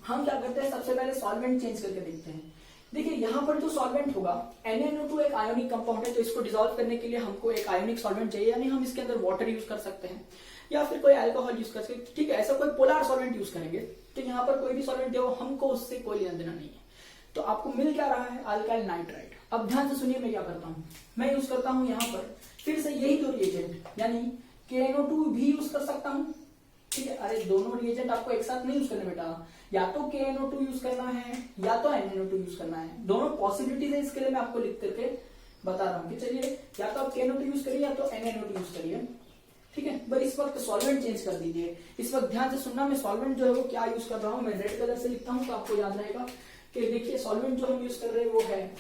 हम क्या करते हैं, सबसे पहले सॉल्वेंट चेंज करके देखते हैं। देखिए यहाँ पर जो सॉल्वेंट होगा, NaNO2 एक आयोनिक कंपाउंड है, तो इसको डिसॉल्व करने के लिए हमको एक आयोनिक सॉल्वेंट चाहिए, यानी हम इसके अंदर वाटर यूज कर सकते हैं या फिर कोई अल्कोहल यूज कर सकते हैं। ठीक है, ऐसा कोई पोलर सॉल्वेंट यूज करेंगे। तो यहाँ पर कोई भी सॉल्वेंट दे, हमको उससे कोई लेना देना नहीं है। तो आपको मिल क्या रहा है, अल्काइल नाइट्राइट। अब ध्यान से सुनिए मैं क्या करता हूँ, मैं यूज करता हूँ यहाँ पर फिर से यही दो रिएजेंट, यानी KNO2 भी यूज कर सकता हूँ। ठीक है, अरे दोनों रिएजेंट आपको एक साथ नहीं यूज करने बेटा, या तो KNO2 यूज करना है या तो NaNO2 यूज करना है। दोनों पॉसिबिलिटीज है, इसके लिए मैं आपको लिख करके बता रहा हूँ कि चलिए या तो आप KNO2 यूज करिए या तो NaNO2 यूज करिए। ठीक है, बस इस वक्त सॉल्वेंट चेंज कर दीजिए। इस वक्त ध्यान से सुनना, मैं सॉल्वेंट जो है वो क्या यूज कर रहा हूँ, मैं रेड कलर से लिखता हूँ तो आपको याद रहेगा कि देखिए सॉल्वेंट जो हम यूज कर रहे हैं वो है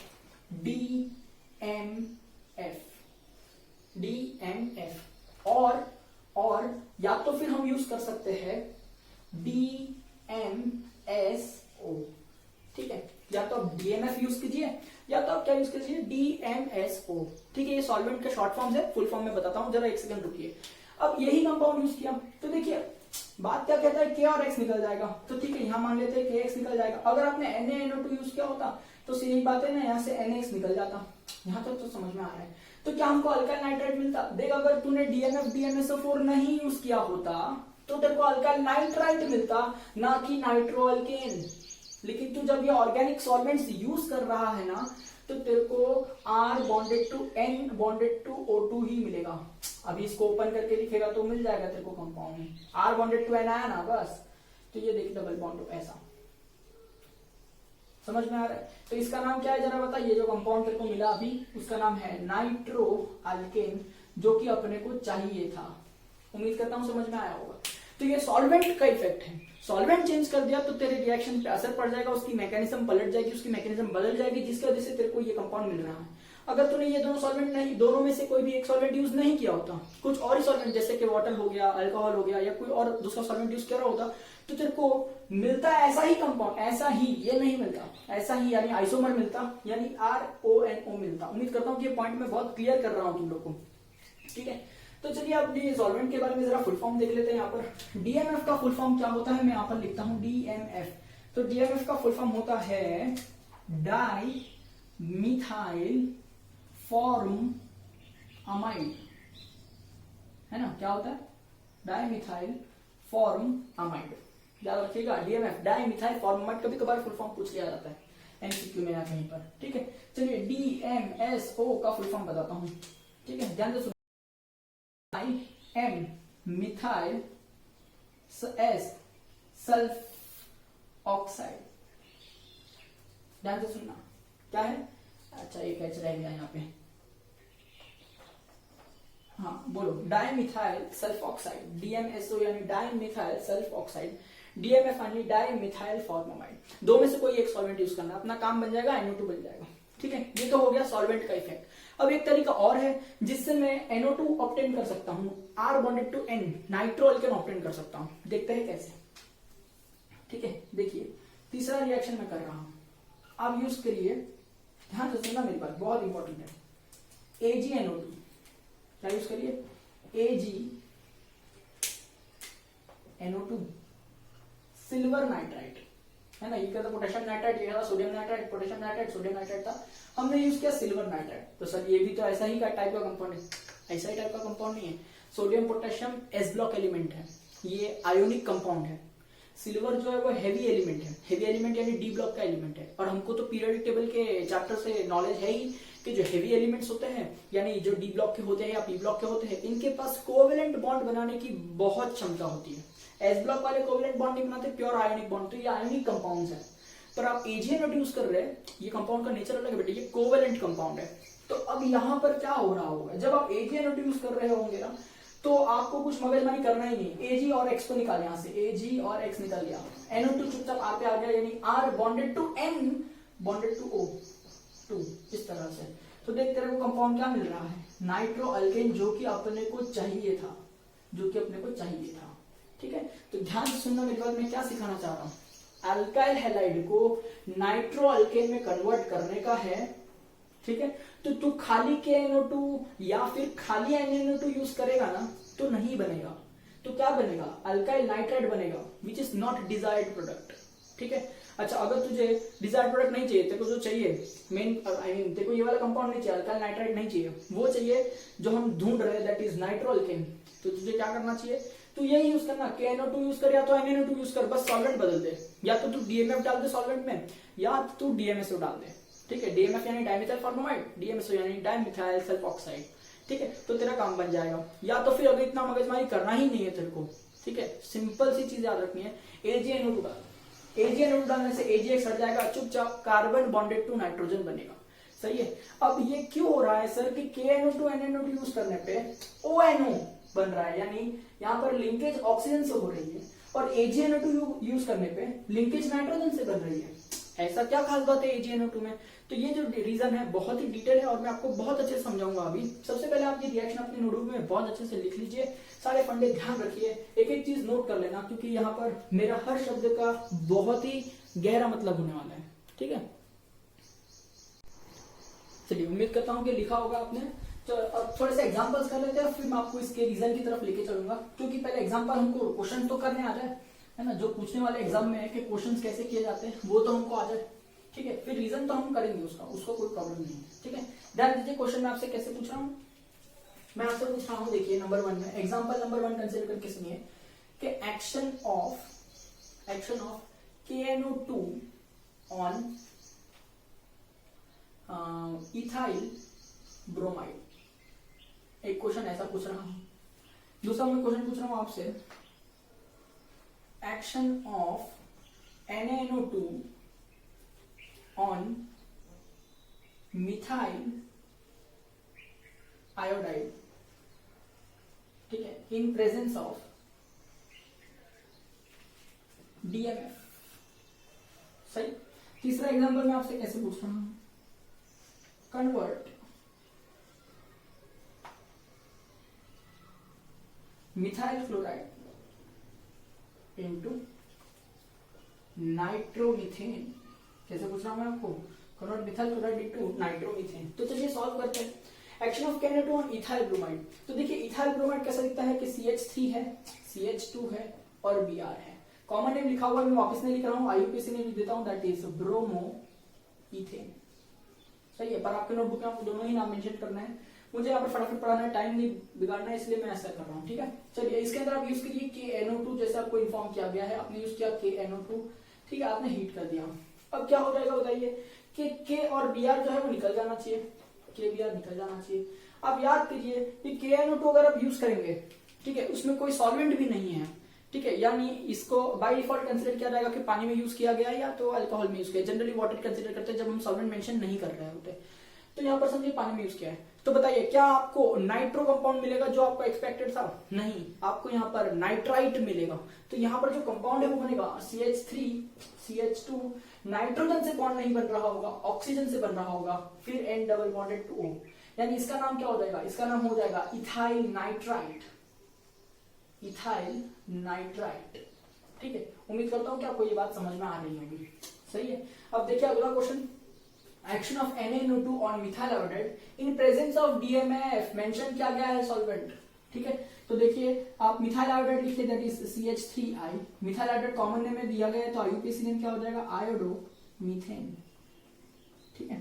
DMF। और या तो फिर हम यूज कर सकते हैं DMSO। ठीक है, या तो आप DMF यूज कीजिए या तो आप क्या यूज कीजिए, DMSO। ठीक है, ये सॉल्वेंट का शॉर्ट फॉर्म है, फुल फॉर्म में बताता हूं, जरा एक सेकंड रुकिए। अब यही कंपाउंड यूज किया तो देखिए बात क्या कहता है, K और X निकल जाएगा। तो ठीक है, यहां मान लेते हैं KX निकल जाएगा। अगर आपने NaNO2 यूज किया होता तो सीधी बात है ना, यहाँ से NaX निकल जाता। यहाँ तक तो समझ में आ रहा है। तो क्या हमको अल्काइल नाइट्राइट मिलता? देख, अगर तूने DMF DMSO4 नहीं यूज किया होता तो तेरे को अल्काइल नाइट्राइट मिलता, ना कि नाइट्रो अल्केन। लेकिन तू जब ये ऑर्गेनिक सॉल्वेंट्स यूज कर रहा है ना, तो तेरे को R bonded to N bonded to O2 ही मिलेगा। अभी इसको ओपन करके लिखेगा तो मिल जाएगा तेरे को कंपाउंड में R बॉन्डेड टू N आया ना, बस। तो ये देख डबल बॉन्ड ऐसा, समझ में आ रहा है? तो इसका नाम क्या है जरा बता। ये जो कंपाउंड तेरे को मिला अभी, उसका नाम है नाइट्रो अल्केन, जो कि अपने को चाहिए था। उम्मीद करता हूं समझ में आया होगा। तो ये सॉल्वेंट का इफेक्ट है। सॉल्वेंट चेंज कर दिया तो तेरे रिएक्शन पे असर पड़ जाएगा, उसकी मैकेनिज्म पलट जाएगी, उसकी मैकेनिज्म बदल जाएगी, जिसकी वजह से तेरे को ये कंपाउंड मिल रहा है। अगर तूने ये दोनों सॉल्वेंट नहीं, दोनों में से कोई भी एक सॉल्वेंट यूज नहीं किया होता, कुछ और ही सॉल्वेंट जैसे कि वाटर हो गया, अल्कोहल हो गया, या कोई और दूसरा सॉल्वेंट यूज कर रहा होता, तो तेरे को मिलता ऐसा ही कंपाउंड, ऐसा ही, ये नहीं मिलता, ऐसा ही यानी आइसोमर मिलता, यानी RONO मिलता। उम्मीद करता हूँ कि ये पॉइंट मैं बहुत क्लियर कर रहा हूँ तुम लोग को। ठीक है, तो चलिए अब ये सॉल्वेंट के बारे में जरा फुल फॉर्म देख लेते हैं। यहाँ पर DMF का फुल फॉर्म क्या होता है, मैं यहाँ पर लिखता हूँ DMF। तो DMF का फुल फॉर्म होता है डाई मिथाइल फॉर्म अमाइड, है ना? क्या होता है? Di methyl form amide. याद रखिएगा, DMF di methyl form amide. कभी कभार फुल फॉर्म पूछ लिया जाता है MCQ में या कहीं पर। ठीक है, चलिए DMSO का फुल फॉर्म बताता हूँ। ठीक है, ध्यान से M methyl S sulph oxide. ध्यान से सुनना, क्या है? अच्छा, एक H रह गया यहाँ पे। हाँ बोलो, डाइमिथाइल सल्फ ऑक्साइड, DMSO यानी डाइमिथाइल सल्फ ऑक्साइड, DMF यानी डाइमिथाइल फॉर्मामाइड। दो में से कोई एक सॉल्वेंट यूज करना, अपना काम बन जाएगा, NO2 बन जाएगा। ठीक है, ये तो हो गया सॉल्वेंट का इफेक्ट। अब एक तरीका और है जिससे मैं NO2 ऑब्टेन कर सकता हूं, R bonded to N nitro alkane obtain कर सकता हूं। देखते हैं कैसे। ठीक है, देखिए तीसरा रिएक्शन मैं कर रहा हूं, आप यूज करिए, ध्यान से सुनना मेरी बात, बहुत इंपॉर्टेंट है। AgNO2 क्या यूज करिए, AgNO2 सिल्वर नाइट्राइट, है ना? ये क्या था? पोटेशियम नाइट्राइट, ये था sodium nitrite, potassium nitrite, sodium nitrite था। हमने यूज किया सिल्वर नाइट्राइट। तो सर ये भी तो ऐसा ही का टाइप का कंपाउंड है, ऐसा ही टाइप का कंपाउंड नहीं है। Sodium potassium S block element है, ये आयोनिक कंपाउंड है। सिल्वर जो है वो हैवी एलिमेंट है, हैवी एलिमेंट यानी डी ब्लॉक का एलिमेंट है। और हमको तो पीरियोडिक टेबल के चैप्टर से नॉलेज है ही कि जो हैवी एलिमेंट्स होते हैं, यानी जो डी ब्लॉक के होते हैं या पी ब्लॉक के होते हैं, इनके पास कोवेलेंट बॉन्ड बनाने की बहुत क्षमता होती है। एस ब्लॉक वाले कोवेलेंट बॉन्ड नहीं बनाते, प्योर आयोनिक बॉन्ड। तो ये आयोनिक कंपाउंड्स है। पर आप AgNO2 यूज कर रहे हैं, ये कंपाउंड का नेचर अलग है बेटे, ये कोवेलेंट कंपाउंड है। तो अब यहाँ पर क्या हो रहा होगा, जब आप AgNO2 यूज कर रहे होंगे ना, तो आपको कुछ मगजमारी करना ही नहीं। Ag और X को निकाल, यहाँ से Ag और X निकल गया, NO2 चुपचाप R पे आ गया, यानी R bonded to N bonded to O2, इस तरह से। तो देख तेरे को कंपाउंड क्या मिल रहा है, नाइट्रो अल्केन, जो कि अपने को चाहिए था, जो कि अपने को चाहिए था। ठीक है, तो ध्यान से सुनना मेरी बात, मैं क्या सिखाना चाह रहा हूं। अल्काइल हैलाइड को नाइट्रो अल्केन में कन्वर्ट करने का है। ठीक है, तो तू खाली KNO2 या फिर खाली NaNO2 यूज करेगा ना, तो नहीं बनेगा। तो क्या बनेगा, अल्काइल नाइट्राइड बनेगा, which is not desired product. ठीक है। अच्छा, अगर तुझे डिजायर्ड प्रोडक्ट नहीं चाहिए, तेरे को जो चाहिए मेन तेरे को ये वाला कंपाउंड नहीं चाहिए, अल्काइल नाइट्राइट नहीं चाहिए, वो चाहिए जो हम ढूंढ रहे हैं, दैट इज नाइट्रोअल्केन, तो तुझे क्या करना चाहिए, तू यही यूज करना, KNO2 यूज कर या तो NaNO2 यूज कर, बस सॉल्वेंट बदल दे, या तो तू DMF डाल दे सॉल्वेंट में, या तू DMSO डाल दे, ठीक है। DMF यानी डाइमिथाइल फॉर्मामाइड, DMSO यानी डाइमिथाइल सल्फॉक्साइड, ठीक है। तो तेरा काम बन जाएगा। या तो फिर अगर इतना मगजमारी करना ही नहीं है तेरे को, ठीक है, सिंपल सी चीज याद रखनी है, AgNO2 डाल, AgNO2 डालने से AgX हट जाएगा, चुपचाप कार्बन बॉन्डेड टू नाइट्रोजन बनेगा, सही है। अब ये क्यों हो रहा है सर कि KNO2 NaNO2 यूज करने पे ONO बन रहा है, यानी यहाँ पर लिंकेज ऑक्सीजन से हो रही है, और AgNO2 यूज करने पे लिंकेज नाइट्रोजन से बन रही है। ऐसा क्या खास बात है AgNO2 में? तो ये जो रीजन है बहुत ही डिटेल है और मैं आपको बहुत अच्छे से समझाऊंगा अभी। सबसे पहले आप ये रिएक्शन अपने नोटबुक में बहुत अच्छे से लिख लीजिए, सारे फंडे ध्यान रखिए, एक एक चीज नोट कर लेना, क्योंकि यहाँ पर मेरा हर शब्द का बहुत ही गहरा मतलब होने वाला है, ठीक है। चलिए, उम्मीद करता हूँ कि लिखा होगा आपने। तो अब थोड़े से एग्जांपल्स कर लेते हैं, फिर मैं आपको इसके रीजन की तरफ लेके चलूंगा, क्योंकि पहले एग्जांपल हमको क्वेश्चन तो करने आ जाए, है ना, जो पूछने वाले एग्जाम में है कि क्वेश्चंस कैसे किए जाते हैं वो तो हमको आ जाए, ठीक है। फिर रीजन तो हम करेंगे उसको कोई प्रॉब्लम नहीं है, ठीक है। ध्यान दीजिए, क्वेश्चन में आपसे कैसे पूछ रहा हूँ, मैं आपसे पूछ रहा हूँ, देखिए नंबर 1 में, एग्जाम्पल नंबर 1 कंसिडर करके सुनिए कि action of KNO2 on ethyl bromide. एक क्वेश्चन ऐसा पूछ रहा हूं। दूसरा मैं क्वेश्चन पूछ रहा हूं आपसे, action of NaNO2 on methyl iodide, ठीक है, इन प्रेजेंस ऑफ DMF, सही। तीसरा एग्जांपल मैं आपसे कैसे पूछ रहा हूं, convert methyl chloride into nitromethane, कैसे पूछ रहा हूं मैं आपको, convert methyl chloride into nitromethane. तो चलिए सॉल्व करते हैं। Action of KNO2 on ethyl bromide, तो देखिए इथाइल ब्रोमाइड कैसा दिखता है कि CH3 है, CH2 है और Br है। कॉमन नेम लिखा हुआ है, मैं वापस नहीं लिख रहा हूं, IUPAC ने लिख देता हूं, दैट इज ब्रोमो इथेन, सही है। पर आपके नोटबुक में आपको दोनों ही नाम मेंशन करना है, मुझे यहाँ पर फटाफट पढ़ाना है, टाइम नहीं बिगाड़ना है, इसलिए मैं ऐसा कर रहा हूँ, ठीक है। चलिए, इसके अंदर आप यूज करिए KNO2, जैसे आपको इन्फॉर्म किया गया है, आपने यूज किया KNO2, ठीक है, आपने हीट कर दिया। अब क्या हो जाएगा बताइए कि K और Br जो है वो निकल जाना चाहिए, KBr निकल जाना चाहिए। अब याद करिए कि KNO2 अगर आप यूज करेंगे, ठीक है, उसमें कोई सॉल्वेंट भी नहीं है, ठीक है, यानी इसको बाय डिफॉल्ट कंसीडर किया जाएगा कि पानी में यूज किया गया या तो अल्कोहल में यूज किया। जनरली वाटर कंसीडर करते हैं जब हम सॉल्वेंट मेंशन नहीं कर रहे होते, तो यहाँ पर समझिए पानी में यूज किया है। तो बताइए क्या आपको नाइट्रो कंपाउंड मिलेगा जो आपको एक्सपेक्टेड था? नहीं, आपको यहाँ पर नाइट्राइट मिलेगा। तो यहाँ पर जो कंपाउंड है वो बनेगा CH3 CH2, नाइट्रोजन से बॉन्ड नहीं बन रहा होगा, ऑक्सीजन से बन रहा होगा, फिर N double bonded to O, यानी इसका नाम क्या हो जाएगा, इसका नाम हो जाएगा इथाइल नाइट्राइट, इथाइल नाइट्राइट, ठीक है। उम्मीद करता हूं कि आपको ये बात समझ में आ रही होगी, सही है। अब देखिए अगला question, action of NaNO2 on methyl iodide in presence of DMF, mention किया गया है सॉल्वेंट, ठीक है। तो देखिए आप मिथाइल आयोडाइड लिखिए, that is CH3I, methyl iodide common name में दिया गया है, तो IUPAC नेम क्या हो जाएगा, आयोडोमीथेन, ठीक है।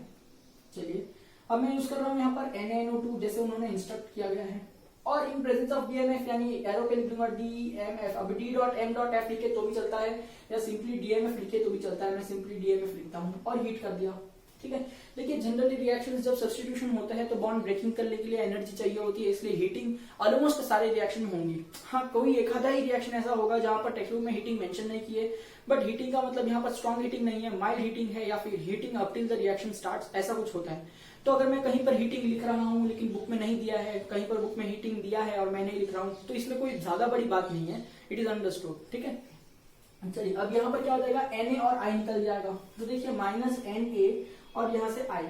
चलिए, अब मैं यूज कर रहा हूं यहाँ पर NaNO2 जैसे उन्होंने इंस्ट्रक्ट किया गया है, और इन प्रेजेंस ऑफ DMF, यानी एरो पे लिखूंगा DMF। अब D.M.F लिखे तो भी चलता है, या सिंपली DMF लिखे तो भी चलता है, मैं सिंपली DMF लिखता हूँ और हीट कर दिया, ठीक है। देखिए जनरली रिएक्शंस जब सब्स्टिट्यूशन होता है तो बॉन्ड ब्रेकिंग करने के लिए एनर्जी चाहिए होती है, इसलिए हीटिंग ऑलमोस्ट सारे रिएक्शन में होंगी। हाँ, कोई एक आधा ही रिएक्शन ऐसा होगा जहां पर टेक्स्ट बुक में हीटिंग मेंशन नहीं किए, बट हीटिंग का मतलब यहाँ पर स्ट्रॉन्ग हीटिंग नहीं है, माइल्ड हीटिंग है, या फिर heating up till the reaction starts, ऐसा कुछ होता है। तो अगर मैं कहीं पर हीटिंग लिख रहा हूँ लेकिन बुक में नहीं दिया है, कहीं पर बुक में हीटिंग दिया है और मैं नहीं लिख रहा हूँ, तो इसमें कोई ज्यादा बड़ी बात नहीं है, इट इज अंडरस्टूड, ठीक है। चलिए, अब यहाँ पर क्या हो जाएगा, Na और I निकल जाएगा, तो देखिए -Na और यहाँ से I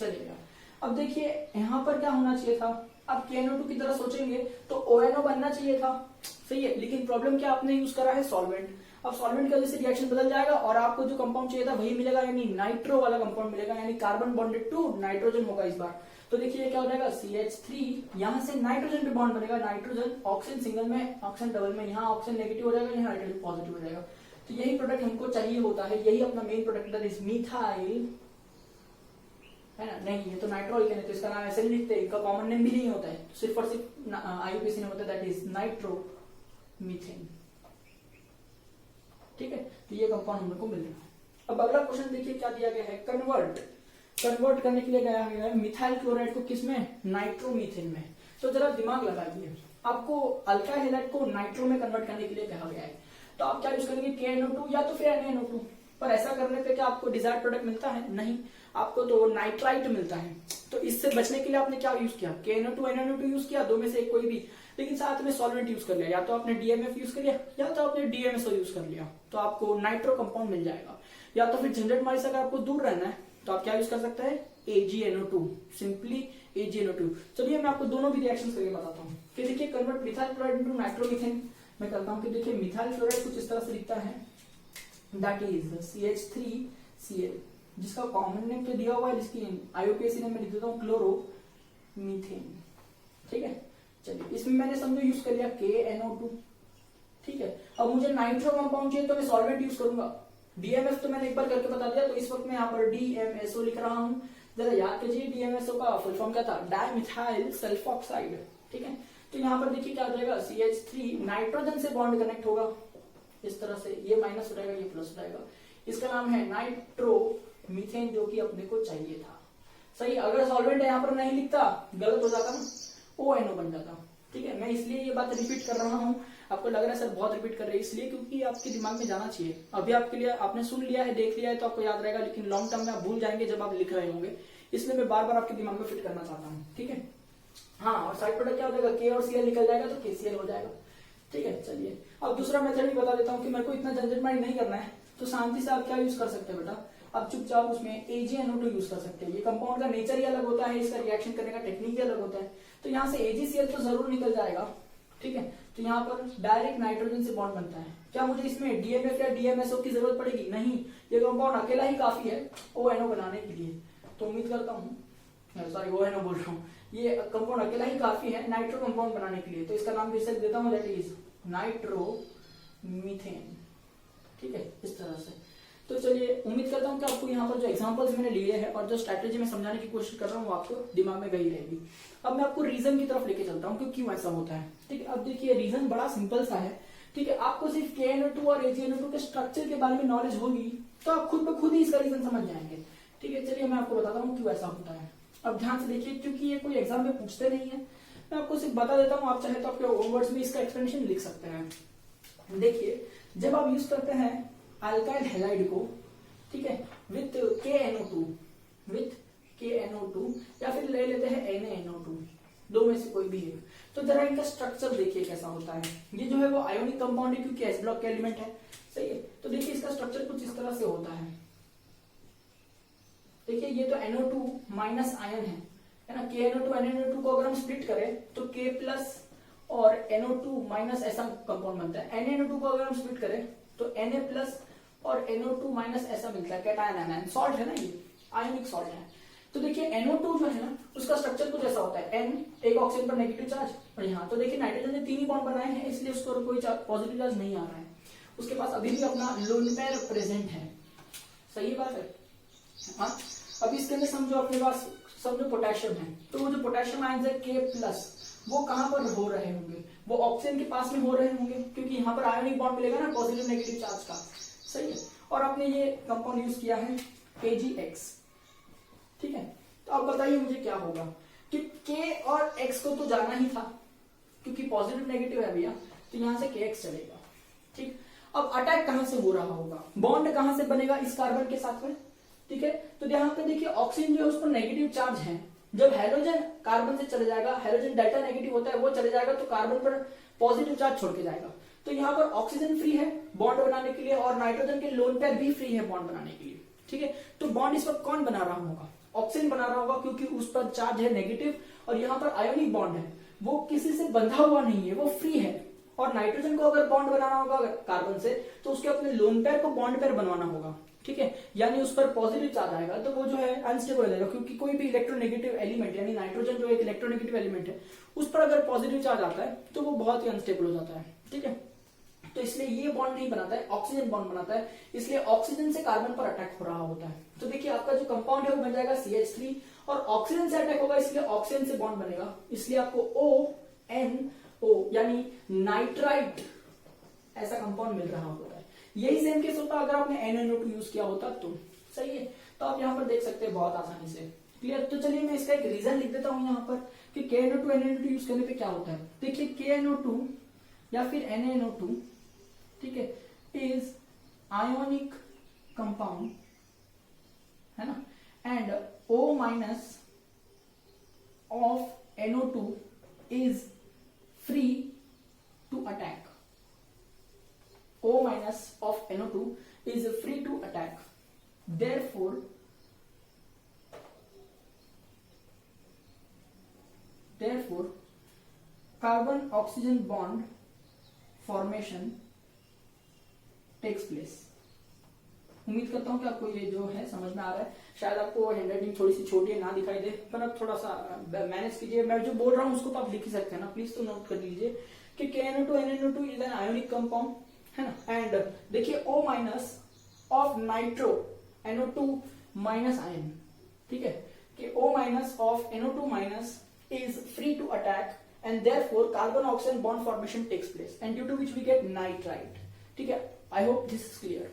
चलेगा। अब देखिए यहाँ पर क्या होना चाहिए था, अब KNO2 की तरह सोचेंगे तो ONO बनना चाहिए था, सही है, लेकिन प्रॉब्लम क्या, आपने यूज करा है सॉल्वेंट। अब सॉल्वेंट की वजह से रिएक्शन बदल जाएगा और आपको जो कंपाउंड चाहिए था वही मिलेगा, यानी नाइट्रो वाला कंपाउंड मिलेगा, यानी कार्बन बॉन्डेड टू नाइट्रोजन होगा इस बार। तो देखिए क्या हो जाएगा, CH3, यहाँ से नाइट्रोजन पे बॉन्ड बनेगा, नाइट्रोजन ऑक्सीजन सिंगल में, ऑक्सीजन डबल में, यहाँ ऑक्सीजन नेगेटिव हो जाएगा, यहाँ नाइट्रोजन पॉजिटिव हो जाएगा। तो यही प्रोडक्ट हमको चाहिए होता है, यही अपना main product that is methyl, है ना? नहीं, ये तो नाइट्रोल है, तो इसका नाम ऐसे नहीं लिखते, इनका कॉमन नेम भी नहीं होता है, सिर्फ और सिर्फ आईयूपीएसी नेम होता है दैट इज नाइट्रोमीथेन। ठीक है, तो ये कंपाउंड हमको मिल रहा है। अब अगला क्वेश्चन देखिए क्या दिया गया है, कन्वर्ट करने के लिए गया है मिथाइल क्लोराइड को किसमें, नाइट्रोमीथेन में। तो जरा दिमाग लगाइए, आपको अल्काइल हैलाइड को नाइट्रो में कन्वर्ट करने के लिए कहा गया है, तो आप क्या यूज करेंगे, KNO2 या तो फिर NaNO2। पर ऐसा करने पे क्या आपको डिजायर्ड प्रोडक्ट मिलता है, नहीं, आपको तो नाइट्राइट मिलता है। तो इससे बचने के लिए आपने क्या यूज किया, KNO2 NaNO2 यूज किया, दो में से कोई भी, लेकिन साथ में सॉल्वेंट यूज कर लिया, या तो आपने DMF यूज कर लिया या तो आपने DMSO यूज कर लिया, तो आपको नाइट्रो कंपाउंड मिल जाएगा। या तो फिर झंझट मारी से अगर आपको दूर रहना है तो आप क्या यूज कर सकते हैं, AgNO2, सिंपली AgNO2। चलिए मैं आपको दोनों भी रिएक्शन करके बताता हूँ कि देखिए convert methyl chloride into nitromethane मैं करता हूँ कि देखिए मिथाइल क्लोराइड कुछ इस तरह से दिखता है, दैट इज CH3Cl, जिसका कॉमन नेम तो दिया हुआ है, जिसकी आईयूपीएसी नेम मैं लिख देता हूँ क्लोरोमीथेन। ठीक है, चलिए इसमें मैंने समझो यूज कर लिया KNO2। ठीक है, अब मुझे नाइट्रो कंपाउंड चाहिए तो मैं सॉल्वेंट यूज करूंगा, DMF तो मैंने एक बार करके बता दिया, तो इस वक्त मैं यहाँ पर DMSO लिख रहा हूँ। जरा याद कीजिए DMSO का फुल फॉर्म क्या था, डाइमिथाइल सल्फोक्साइड। ठीक है, तो यहाँ पर देखिए क्या हो जाएगा, CH3 नाइट्रोजन से बॉन्ड कनेक्ट होगा इस तरह से, ये माइनस हो जाएगा, ये प्लस हो जाएगा, इसका नाम है नाइट्रोमीथेन, जो कि अपने को चाहिए था। सही, अगर सॉल्वेंट यहाँ पर नहीं लिखता गलत हो जाता ना, ONO बन जाता। ठीक है, मैं इसलिए ये बात रिपीट कर रहा हूँ, आपको लग रहा है सर बहुत रिपीट कर रहे हैं, इसलिए क्योंकि आपके दिमाग में जाना चाहिए। अभी आपके लिए आपने सुन लिया है, देख लिया है तो आपको याद रहेगा, लेकिन लॉन्ग टर्म में आप भूल जाएंगे जब आप लिख रहे होंगे, इसलिए मैं बार बार आपके दिमाग में फिट करना चाहता हूँ। ठीक है, हाँ, और साइड प्रोडक्ट क्या हो जाएगा, K और Cl निकल जाएगा तो KCl हो जाएगा। ठीक है, चलिए अब दूसरा मेथड भी बता देता हूँ कि मेरे को इतना झंझटमारी नहीं करना है, तो शांति से आप क्या यूज कर सकते हैं बेटा, आप चुपचाप उसमें AgNO2 यूज कर सकते हैं। ये कंपाउंड का नेचर ही अलग होता है, इसका रिएक्शन करने का टेक्निक भी अलग होता है, तो यहाँ से AgCl तो जरूर निकल जाएगा। ठीक है, तो यहाँ पर डायरेक्ट नाइट्रोजन से बॉन्ड बनता है। क्या मुझे इसमें DMF या DMSO की जरूरत पड़ेगी, नहीं, ये कंपाउंड अकेला ही काफी है ONO बनाने के लिए। तो उम्मीद करता हूँ, सॉरी ONO बोल रहा हूँ, ये कंपाउंड अकेला ही काफी है नाइट्रो कंपाउंड बनाने के लिए, तो इसका नाम फिर से देता हूँ, दैट इज नाइट्रोमीथेन। ठीक है, इस तरह से। तो चलिए उम्मीद करता हूँ कि आपको यहाँ पर जो एग्जांपल्स मैंने लिए हैं और जो स्ट्रैटेजी में समझाने की कोशिश कर रहा हूँ वो आपको दिमाग में गई रहेगी। अब मैं आपको रीजन की तरफ लेके चलता हूँ कि क्यों ऐसा होता है। ठीक है, अब देखिए रीजन बड़ा सिंपल सा है। ठीक है, आपको सिर्फ KNO2 और AgNO2 के स्ट्रक्चर के बारे में नॉलेज होगी तो आप खुद ब खुद ही इसका रीजन समझ जाएंगे। ठीक है, चलिए मैं आपको बताता हूँ क्यों ऐसा होता है। अब ध्यान से देखिए, क्योंकि ये कोई एग्जाम में पूछते नहीं है, मैं आपको सिर्फ बता देता हूँ, आप चाहे तो आपके ओन वर्ड्स में इसका एक्सप्लेनेशन लिख सकते हैं। देखिए, जब आप यूज करते हैं अल्काइल हैलाइड को, ठीक है, विथ KNO2 या फिर ले लेते हैं NaNO2, दो में से कोई भी एक, तो जरा इनका स्ट्रक्चर देखिए कैसा होता है। ये जो है वो आयोनिक कंपाउंड है क्योंकि S ब्लॉक के एलिमेंट है, सही है। तो देखिए इसका स्ट्रक्चर कुछ इस तरह से होता है। देखिए ये तो NO2 माइनस आयन है ना, KNO2 NaNO2 को अगर हम स्प्लिट करें तो K प्लस और NO2 माइनस ऐसा कंपाउंड बनता है। NaNO2 को अगर हम स्प्लिट करें तो Na प्लस और NO2 माइनस ऐसा मिलता है, कैटायन आयन, सॉल्ट है ना, ये आयोनिक सॉल्ट है। तो देखिए NO2 जो है ना उसका स्ट्रक्चर कुछ ऐसा होता है, N एक ऑक्सीजन पर नेगेटिव चार्ज, और यहाँ तो देखिए नाइट्रोजन ने 3 ही बॉन्ड बनाए हैं इसलिए उसको कोई पॉजिटिव चार्ज नहीं आ रहा है, उसके पास अभी भी अपना लोन पेयर प्रेजेंट है, सही बात है। हाँ, अब इसके अंदर समझो अपने पास समझो पोटेशियम है, तो वो जो पोटेशियम आयन है K प्लस वो कहां पर हो रहे होंगे, वो ऑक्सीजन के पास में हो रहे होंगे क्योंकि यहाँ पर आयोनिक बॉन्ड मिलेगा ना पॉजिटिव नेगेटिव चार्ज का, सही है। और आपने ये कंपाउंड यूज किया है KgX, ठीक है। तो अब बताइए मुझे क्या होगा कि K और X को तो जाना ही था क्योंकि पॉजिटिव नेगेटिव है भैया, तो यहां से KX चलेगा, ठीक। अब अटैक कहां से हो रहा होगा, बॉन्ड कहां से बनेगा इस कार्बन के साथ में, ठीक है। तो यहाँ पे देखिए ऑक्सीजन जो है उस पर नेगेटिव चार्ज है, जब हेलोजन कार्बन से चले जाएगा, हेलोजन डेल्टा नेगेटिव होता है, वो चले जाएगा तो कार्बन पर पॉजिटिव चार्ज छोड़ के जाएगा, तो यहाँ पर ऑक्सीजन फ्री है बॉन्ड बनाने के लिए और नाइट्रोजन के लोन पेयर भी फ्री है बॉन्ड बनाने के लिए, ठीक है। तो बॉन्ड इस वक्त कौन बना रहा होगा, ऑक्सीजन बना रहा होगा क्योंकि उस पर चार्ज है नेगेटिव, और यहाँ पर आयोनिक बॉन्ड है, वो किसी से बंधा हुआ नहीं है, वो फ्री है। और नाइट्रोजन को अगर बॉन्ड बनाना होगा कार्बन से तो उसके अपने लोन पेयर को बॉन्ड पेयर बनवाना होगा, ठीक है, यानी उस पर पॉजिटिव चार्ज आएगा, तो वो जो है अनस्टेबल हो जाएगा क्योंकि कोई भी इलेक्ट्रोनेगेटिव एलिमेंट यानी नाइट्रोजन जो एक इलेक्ट्रोनेगेटिव एलिमेंट है उस पर अगर पॉजिटिव चार्ज आता है तो वो बहुत ही अनस्टेबल हो जाता है, ठीक है। तो इसलिए ये बॉन्ड नहीं बनाता है, ऑक्सीजन बॉन्ड बनाता है, इसलिए ऑक्सीजन से कार्बन पर अटैक हो रहा होता है। तो देखिए आपका जो कंपाउंड है वो बन जाएगा CH3 और ऑक्सीजन से अटैक होगा इसलिए ऑक्सीजन से बॉन्ड बनेगा, इसलिए आपको ONO यानी नाइट्राइट ऐसा कंपाउंड मिल रहा होता है। यही सेम केस होता अगर आपने NaNO2 यूज किया होता तो। सही है, तो आप यहाँ पर देख सकते हैं बहुत आसानी से। क्लियर? तो चलिए मैं इसका एक रीजन लिख देता हूं यहाँ पर कि KNO2 NaNO2 यूज करने पे क्या होता है। देखिए KNO2 या फिर NaNO2, ठीक है, इज आयोनिक कंपाउंड, है ना, and O minus of NO2 is free to attack. O minus of NO2 is free to attack. Therefore, carbon oxygen bond formation takes place. उम्मीद करता हूं कि आपको ये जो है समझ में आ रहा है। शायद आपको हैंडराइटिंग थोड़ी सी छोटी है, ना दिखाई दे, पर अब थोड़ा सा मैनेज कीजिए। मैं जो बोल रहा हूं उसको तो आप लिख ही सकते हैं ना, प्लीज तो नोट कर लीजिए कि KNO2 NaNO2 is an ionic compound, है ना, एंड देखिए O minus of nitro NO2 minus ion, ठीक है, कि O minus of NO2 minus is free to attack and therefore carbon oxygen bond formation takes place and due to which we get nitrite. ठीक है, I hope this is clear.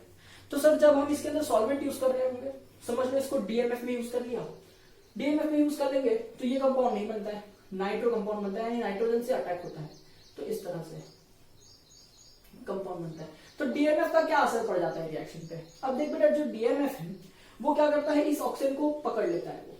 तो sir जब हम इसके अंदर सॉल्वेंट यूज कर रहे होंगे, समझ लो इसको DMF में यूज कर लिया, DMF में यूज कर लेंगे तो ये कंपाउंड नहीं बनता है, नाइट्रो कंपाउंड बनता है, नाइट्रोजन से अटैक होता है, तो इस तरह से कंपाउंड बनता है। तो DMF का क्या असर पड़ जाता है रिएक्शन पे? अब देख बेटा, जो DMF है वो क्या करता है, इस ऑक्सीजन को पकड़ लेता है वो,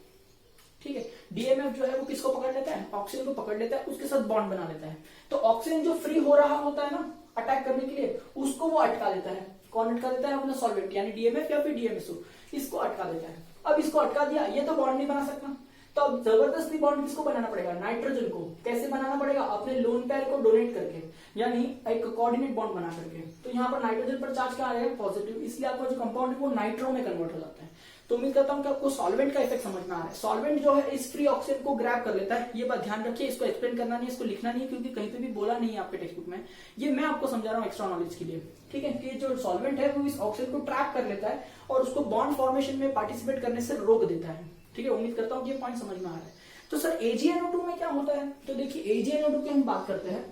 ठीक है, DMF जो है वो किसको पकड़ लेता है, ऑक्सीजन को पकड़ लेता है, उसके साथ बॉन्ड बना लेता है। तो ऑक्सीजन जो फ्री हो रहा होता है ना अटैक करने के लिए, उसको वो अटका देता है। कौन अटका देता है? अपना सॉल्वेंट यानी DMF या फिर DMSO, इसको अटका देता है। अब इसको अटका दिया, ये तो बॉन्ड नहीं बना सकता, तो अब जबरदस्ती बॉन्ड किसको बनाना पड़ेगा, नाइट्रोजन को। कैसे बनाना पड़ेगा? अपने लोन पेयर को डोनेट करके, यानी एक कोऑर्डिनेट बॉन्ड बना करके। तो यहाँ पर नाइट्रोजन पर चार्ज क्या आ रहा है, पॉजिटिव, इसलिए आपका जो कंपाउंड है वो नाइट्रो में कन्वर्ट हो जाता है। तो उम्मीद करता हूं कि आपको सॉल्वेंट का इफेक्ट समझ में आ रहा है। सॉल्वेंट जो है इस फ्री ऑक्सीजन को ग्रैब कर लेता है, ये बात ध्यान रखिए, इसको एक्सप्लेन करना नहीं, इसको लिखना नहीं है, क्योंकि कहीं पे भी बोला नहीं है आपके टेक्स्ट बुक में। ये मैं आपको समझा रहा हूँ एक्स्ट्रा नॉलेज के लिए, ठीक है, कि जो सॉल्वेंट है वो इस ऑक्सीजन को ट्रैप कर लेता है और उसको बॉन्ड फॉर्मेशन में पार्टिसिपेट करने से रोक देता है। ठीक है, उम्मीद करता हूँ ये पॉइंट समझ में आ रहा है। तो सर AgNO2 में क्या होता है? तो देखिए AgNO2 की हम बात करते हैं,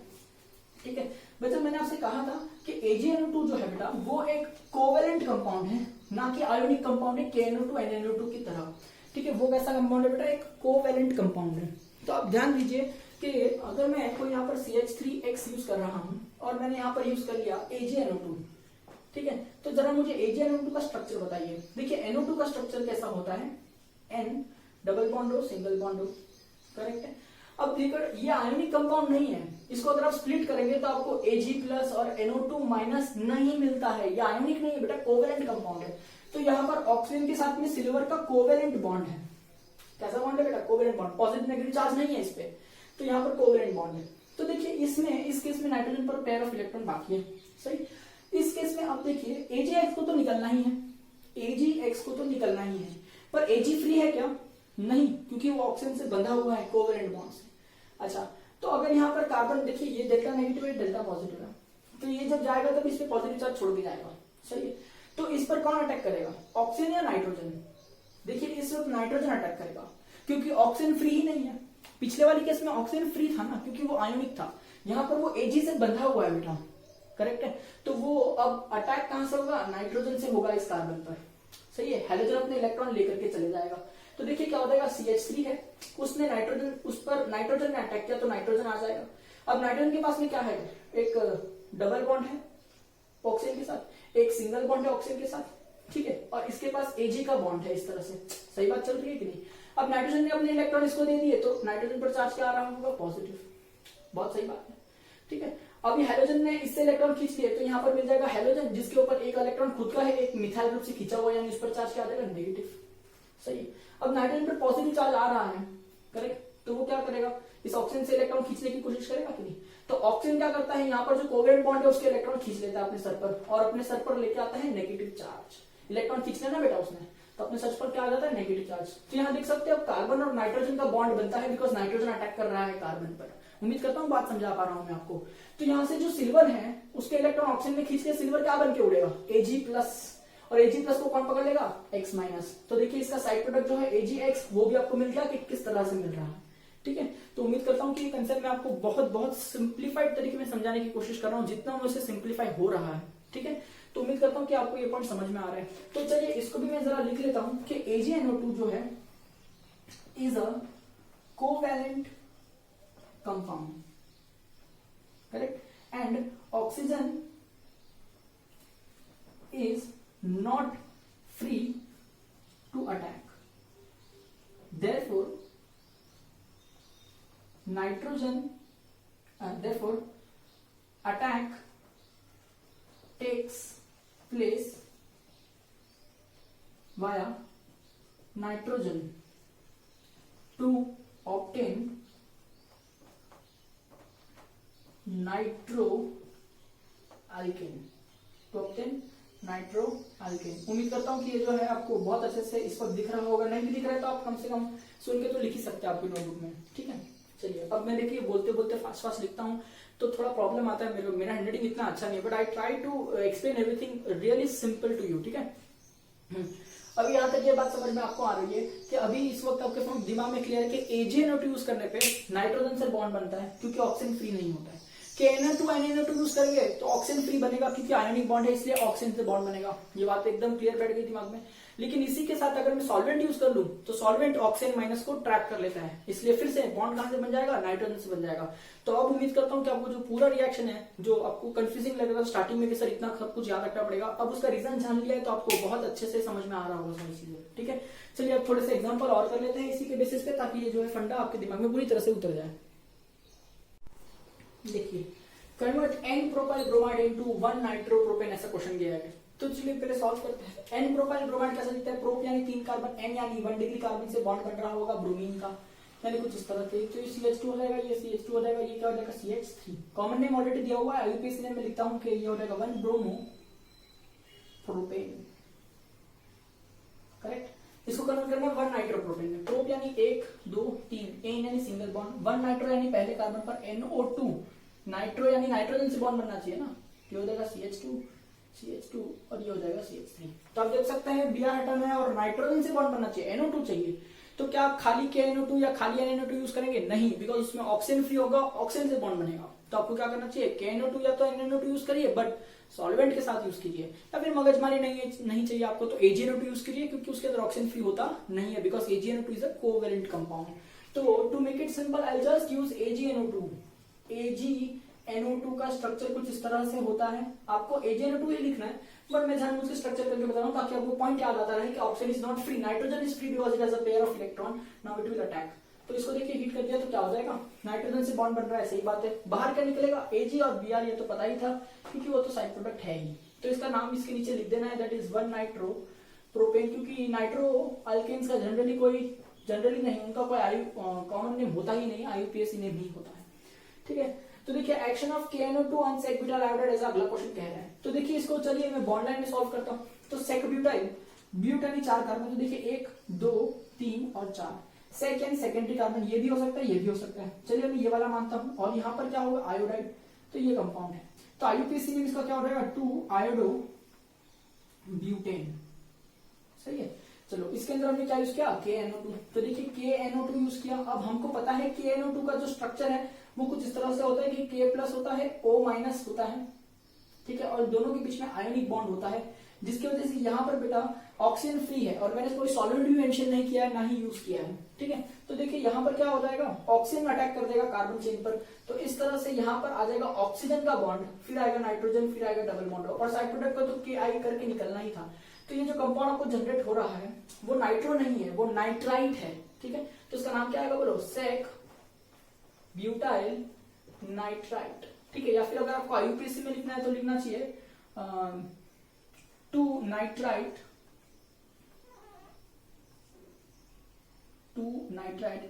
ठीक है बच्चा, मैंने आपसे कहा था कि AgNO2 जो है बेटा वो एक कोवेलेंट कंपाउंड है, ना कि आयोनिक कंपाउंड है KNO2 NaNO2 की तरह। ठीक है, वो कैसा कंपाउंड है बेटा? एक कोवेलेंट कंपाउंड है। तो आप ध्यान दीजिए कि अगर मैं कोई यहाँ पर CH3X यूज कर रहा हूं और मैंने यहाँ पर यूज कर लिया AgNO2, ठीक है, तो जरा मुझे AgNO2 का स्ट्रक्चर बताइए। देखिए NO2 का स्ट्रक्चर कैसा होता है, N डबल बॉन्ड हो, सिंगल बॉन्ड हो, करेक्ट है। अब देखिए ये आयोनिक कंपाउंड नहीं है, इसको अगर आप स्प्लिट करेंगे तो आपको Ag प्लस और NO2 माइनस नहीं मिलता है। ये आयोनिक नहीं है बेटा, कोवेलेंट कंपाउंड है। तो यहाँ पर ऑक्सीजन के साथ में सिल्वर का कोवेलेंट बॉन्ड है। कैसा बॉन्ड है बेटा? Covalent bond. Positive negative charge नहीं है इस पे, तो यहाँ पर कोवेलेंट बॉन्ड है। तो देखिए इसमें, इस केस में नाइट्रोजन पर पेयर ऑफ इलेक्ट्रॉन बाकी है, सही। इस केस में आप देखिए AgX को तो निकलना ही है, AgX को तो निकलना ही है, पर Ag फ्री है क्या? नहीं, क्योंकि वो ऑक्सीजन से बंधा हुआ है कोवेलेंट बॉन्ड से। अच्छा, तो अगर यहाँ पर कार्बन, देखिए ये डेल्टा नेगेटिव है, डेल्टा पॉजिटिव है, तो ये जब जाएगा तब इस पे पॉजिटिव चार्ज छोड़ दिया जाएगा, सही है। तो इस पर कौन अटैक करेगा, ऑक्सीजन या नाइट्रोजन? देखिए इस वक्त नाइट्रोजन अटैक करेगा, क्योंकि ऑक्सीजन फ्री ही नहीं है। पिछले वाली केस में ऑक्सीजन फ्री था ना, क्योंकि वो आयोनिक था। यहाँ पर वो Ag से बंधा हुआ है बेटा, करेक्ट है। तो वो अब अटैक कहां से होगा? नाइट्रोजन से होगा इस कार्बन पर, सही है। हाइड्रोजन अपने इलेक्ट्रॉन लेकर के चले जाएगा। तो देखिए क्या हो जाएगा, CH3 है, उसने नाइट्रोजन, उस पर नाइट्रोजन ने अटैक किया तो नाइट्रोजन आ जाएगा। अब नाइट्रोजन के पास में क्या है, एक डबल बॉन्ड है ऑक्सीजन के साथ, एक सिंगल बॉन्ड है ऑक्सीजन के साथ, ठीक है, और इसके पास Ag का बॉन्ड है इस तरह से। सही बात चल रही है कि नहीं? अब नाइट्रोजन ने अपने इलेक्ट्रॉन इसको दे दिए, तो नाइट्रोजन पर चार्ज क्या आ रहा होगा? पॉजिटिव। बहुत सही बात है, ठीक है। अभी हाइड्रोजन ने इससे इलेक्ट्रॉन खींच लिए, तो यहाँ पर मिल जाएगा हाइड्रोजन, जिसके ऊपर एक इलेक्ट्रॉन खुद का है, एक मिथाइल ग्रुप से खींचा हुआ, यानी उस पर चार्ज क्या आ जाएगा? नेगेटिव, सही। अब नाइट्रोजन पर पॉजिटिव चार्ज आ रहा है, करेक्ट, तो वो क्या करेगा? इस ऑक्सीजन से इलेक्ट्रॉन खींचने की कोशिश करेगा कि नहीं? तो ऑक्सीजन क्या करता है, यहाँ पर जो कोवेलेंट बॉन्ड है उसके इलेक्ट्रॉन खींच लेता है अपने सर पर, और अपने सर पर लेके आता है नेगेटिव चार्ज। इलेक्ट्रॉन खींच लेना बेटा उसने, तो अपने सर्च पर क्या आ जाता है, नेगेटिव चार्ज। तो यहाँ देख सकते हैं अब कार्बन और नाइट्रोजन का बॉन्ड बनता है बिकॉज नाइट्रोजन अटैक कर रहा है कार्बन पर। उम्मीद करता हूँ बात समझा पा रहा हूँ मैं आपको। तो यहाँ से जो सिल्वर है उसके इलेक्ट्रॉन ऑक्सीजन में खींच के सिल्वर क्या बन के उड़ेगा, Ag+, और Ag+ को कौन पकड़ लेगा, X-। तो देखिए इसका साइड प्रोडक्ट जो है Ag(X) वो भी आपको मिल गया कि किस तरह से मिल रहा है। ठीक है, तो उम्मीद करता हूँ कि ये कंसेप्ट मैं आपको बहुत बहुत सिंप्लीफाइड तरीके में समझाने की कोशिश कर रहा हूँ, जितना मुझसे सिंप्लीफाई हो रहा है। ठीक है, तो उम्मीद करता हूँ कि आपको ये पॉइंट समझ में आ रहा है। तो चलिए इसको भी मैं जरा लिख लेता हूँ कि AgNO2 जो है is a covalent compound, correct, and oxygen is not free to attack. Therefore, attack takes place via nitrogen to obtain नाइट्रोअल्केन। उम्मीद करता हूँ कि ये जो है आपको बहुत अच्छे से इस वक्त दिख रहा होगा, नहीं भी दिख रहा है तो आप कम से कम सुन के तो लिख ही सकते हैं आपकी नोटबुक में। ठीक है, चलिए अब मैं देखिए बोलते बोलते फास्ट लिखता हूँ तो थोड़ा प्रॉब्लम आता है मेरा हैंडराइटिंग इतना अच्छा नहीं है, but I try to explain everything really simple to you. ठीक है, अभी यहाँ तक ये बात समझ में आपको आ रही है कि अभी इस वक्त आपके दिमाग में क्लियर है कि AgNO2 यूज करने पे नाइट्रोजन से बॉन्ड बनता है क्योंकि ऑक्सीजन फ्री नहीं होता है। KNO2 यूज करेंगे तो ऑक्सीजन फ्री बनेगा क्योंकि आयोनिक बॉन्ड है, इसलिए ऑक्सीजन से बॉन्ड बनेगा। ये बात एकदम क्लियर बैठ गई दिमाग में। लेकिन इसी के साथ अगर मैं सॉल्वेंट यूज कर लूं तो सॉल्वेंट ऑक्सीजन माइनस को ट्रैप कर लेता है, इसलिए फिर से बॉन्ड कहां से बन जाएगा, नाइट्रोजन से बन जाएगा। तो अब उम्मीद करता हूं कि आपको जो पूरा रिएक्शन है जो आपको कंफ्यूजिंग लग रहा था स्टार्टिंग में कि सर इतना सब कुछ याद रखना पड़ेगा, अब उसका रीजन जान लिया है तो आपको बहुत अच्छे से समझ में आ रहा होगा सारी चीजें। ठीक है, चलिए अब थोड़े से एग्जाम्पल और कर लेते हैं इसी के बेसिस पे, ताकि ये जो है फंडा आपके दिमाग में पूरी तरह से उतर जाए। देखिए, convert N propyl bromide into 1 nitropropane, ऐसा क्वेश्चन दिया है। तो चलिए पहले सॉल्व करते हैं। N प्रोपाइल ब्रोमाइड कैसा दिखता है, प्रोप यानी 3 कार्बन, N यानी 1 डिग्री कार्बन से बॉन्ड बन रहा होगा ब्रोमीन का, यानी कुछ इस तरह से। तो ये CH2 हो जाएगा, ये CH2 हो जाएगा, ये क्या हो जाएगा CH3। कॉमन नेम ऑलरेडी दिया हुआ है, IUPAC नेम में लिखता हूं कि ये हो जाएगा 1 ब्रोमो प्रोपेन, करेक्ट। इसको कन्वर्ट करना है 1 नाइट्रोप्रोपेन में। प्रोप यानी 1 2 3, N यानी सिंगल बॉन्ड, 1 नाइट्रो यानी पहले कार्बन पर NO2, नाइट्रो यानी नाइट्रोजन से बॉन्ड बनना चाहिए ना, ये हो जाएगा CH2 और ये हो जाएगा CH3। तो आप देख सकते हैं Br हटाना है और नाइट्रोजन से बॉन्ड बनना चाहिए, NO2 चाहिए। तो क्या खाली KNO2 या खाली NNO2 यूज करेंगे, नहीं, बिकॉज उसमें ऑक्सीजन फ्री होगा, ऑक्सीजन से बॉन्ड बनेगा। तो आपको क्या करना चाहिए, KNO2 या तो NNO2 यूज करिए बट सॉल्वेंट के साथ यूज कीजिए, या फिर मगजमारी नहीं चाहिए आपको तो AgNO2 यूज करिए क्योंकि उसके अंदर ऑक्सीजन फ्री होता नहीं है, because AgNO2 is a covalent compound. तो to make it simple I just use AgNO2। AgNO2 का स्ट्रक्चर कुछ इस तरह से होता है, आपको AgNO2 ही लिखना है, बट मैं जानबूझ के स्ट्रक्चर करके बता रहा हूं ताकि आपको पॉइंट याद आता रहे कि oxygen is not free, nitrogen is free because it has a pair of electron, now it will attack. तो इसको देखिए हीट कर दिया तो क्या हो जाएगा, नाइट्रोजन से बॉन्ड बन रहा है, सही बात है। बाहर क्या निकलेगा, Ag और Br, ये तो पता ही था क्योंकि वो तो साइड प्रोडक्ट है ही। तो इसका नाम इसके नीचे लिख देना है, दैट इज 1 नाइट्रो प्रोपेन, क्योंकि नाइट्रो अल्केन्स का जनरली नहीं, उनका कोई कॉमन नेम होता ही नहीं, IUPAC नेम ही होता है। ठीक है, तो देखिए action of KNO2 on sec butyl iodide ऐसा अगला क्वेश्चन कह रहा है। तो देखिए इसको चलिए मैं बॉन्ड लाइन में सॉल्व करता हूं। तो सेक ब्यूटाइल, ब्यूट यानी 4 कार्बन, तो देखिए 1 2 3 और 4, सेक यानी सेकेंडरी कार्बन, ये भी हो सकता है ये भी हो सकता है, चलिए मैं ये वाला मानता हूं। और यहाँ पर क्या होगा, आयोडाइड, तो ये कंपाउंड है। तो IUPAC में इसका क्या हो जाएगा, 2 आयोडो ब्यूटेन, सही है। चलो इसके अंदर हमने क्या यूज किया, KNO2। तो देखिए KNO2 यूज किया। अब हमको पता है KNO2 का जो स्ट्रक्चर है वो कुछ इस तरह से होता है कि K+ होता है, O- होता है, ठीक है, और दोनों के बीच में आयोनिक बॉन्ड होता है, जिसकी वजह से यहाँ पर बेटा ऑक्सीजन फ्री है, और मैंने कोई सॉल्वेंट भी मेंशन नहीं किया है, ना ही यूज किया है। ठीक है, तो देखिए यहाँ पर क्या हो जाएगा, ऑक्सीजन अटैक कर देगा कार्बन चेन पर, तो इस तरह से यहाँ पर आ जाएगा ऑक्सीजन का बॉन्ड, फिर आएगा नाइट्रोजन, फिर आएगा डबल बॉन्ड, और साइड प्रोडक्ट का तो KI करके निकलना ही था। तो ये जो कंपाउंड आपको जनरेट हो रहा है वो नाइट्रो नहीं है, वो नाइट्राइट है। ठीक है, तो इसका नाम क्या आएगा, बोलो, सेक ब्यूटाइल नाइट्राइट। ठीक है, या फिर अगर आपको IUPAC में लिखना है तो लिखना चाहिए 2 नाइट्राइट NiTRITE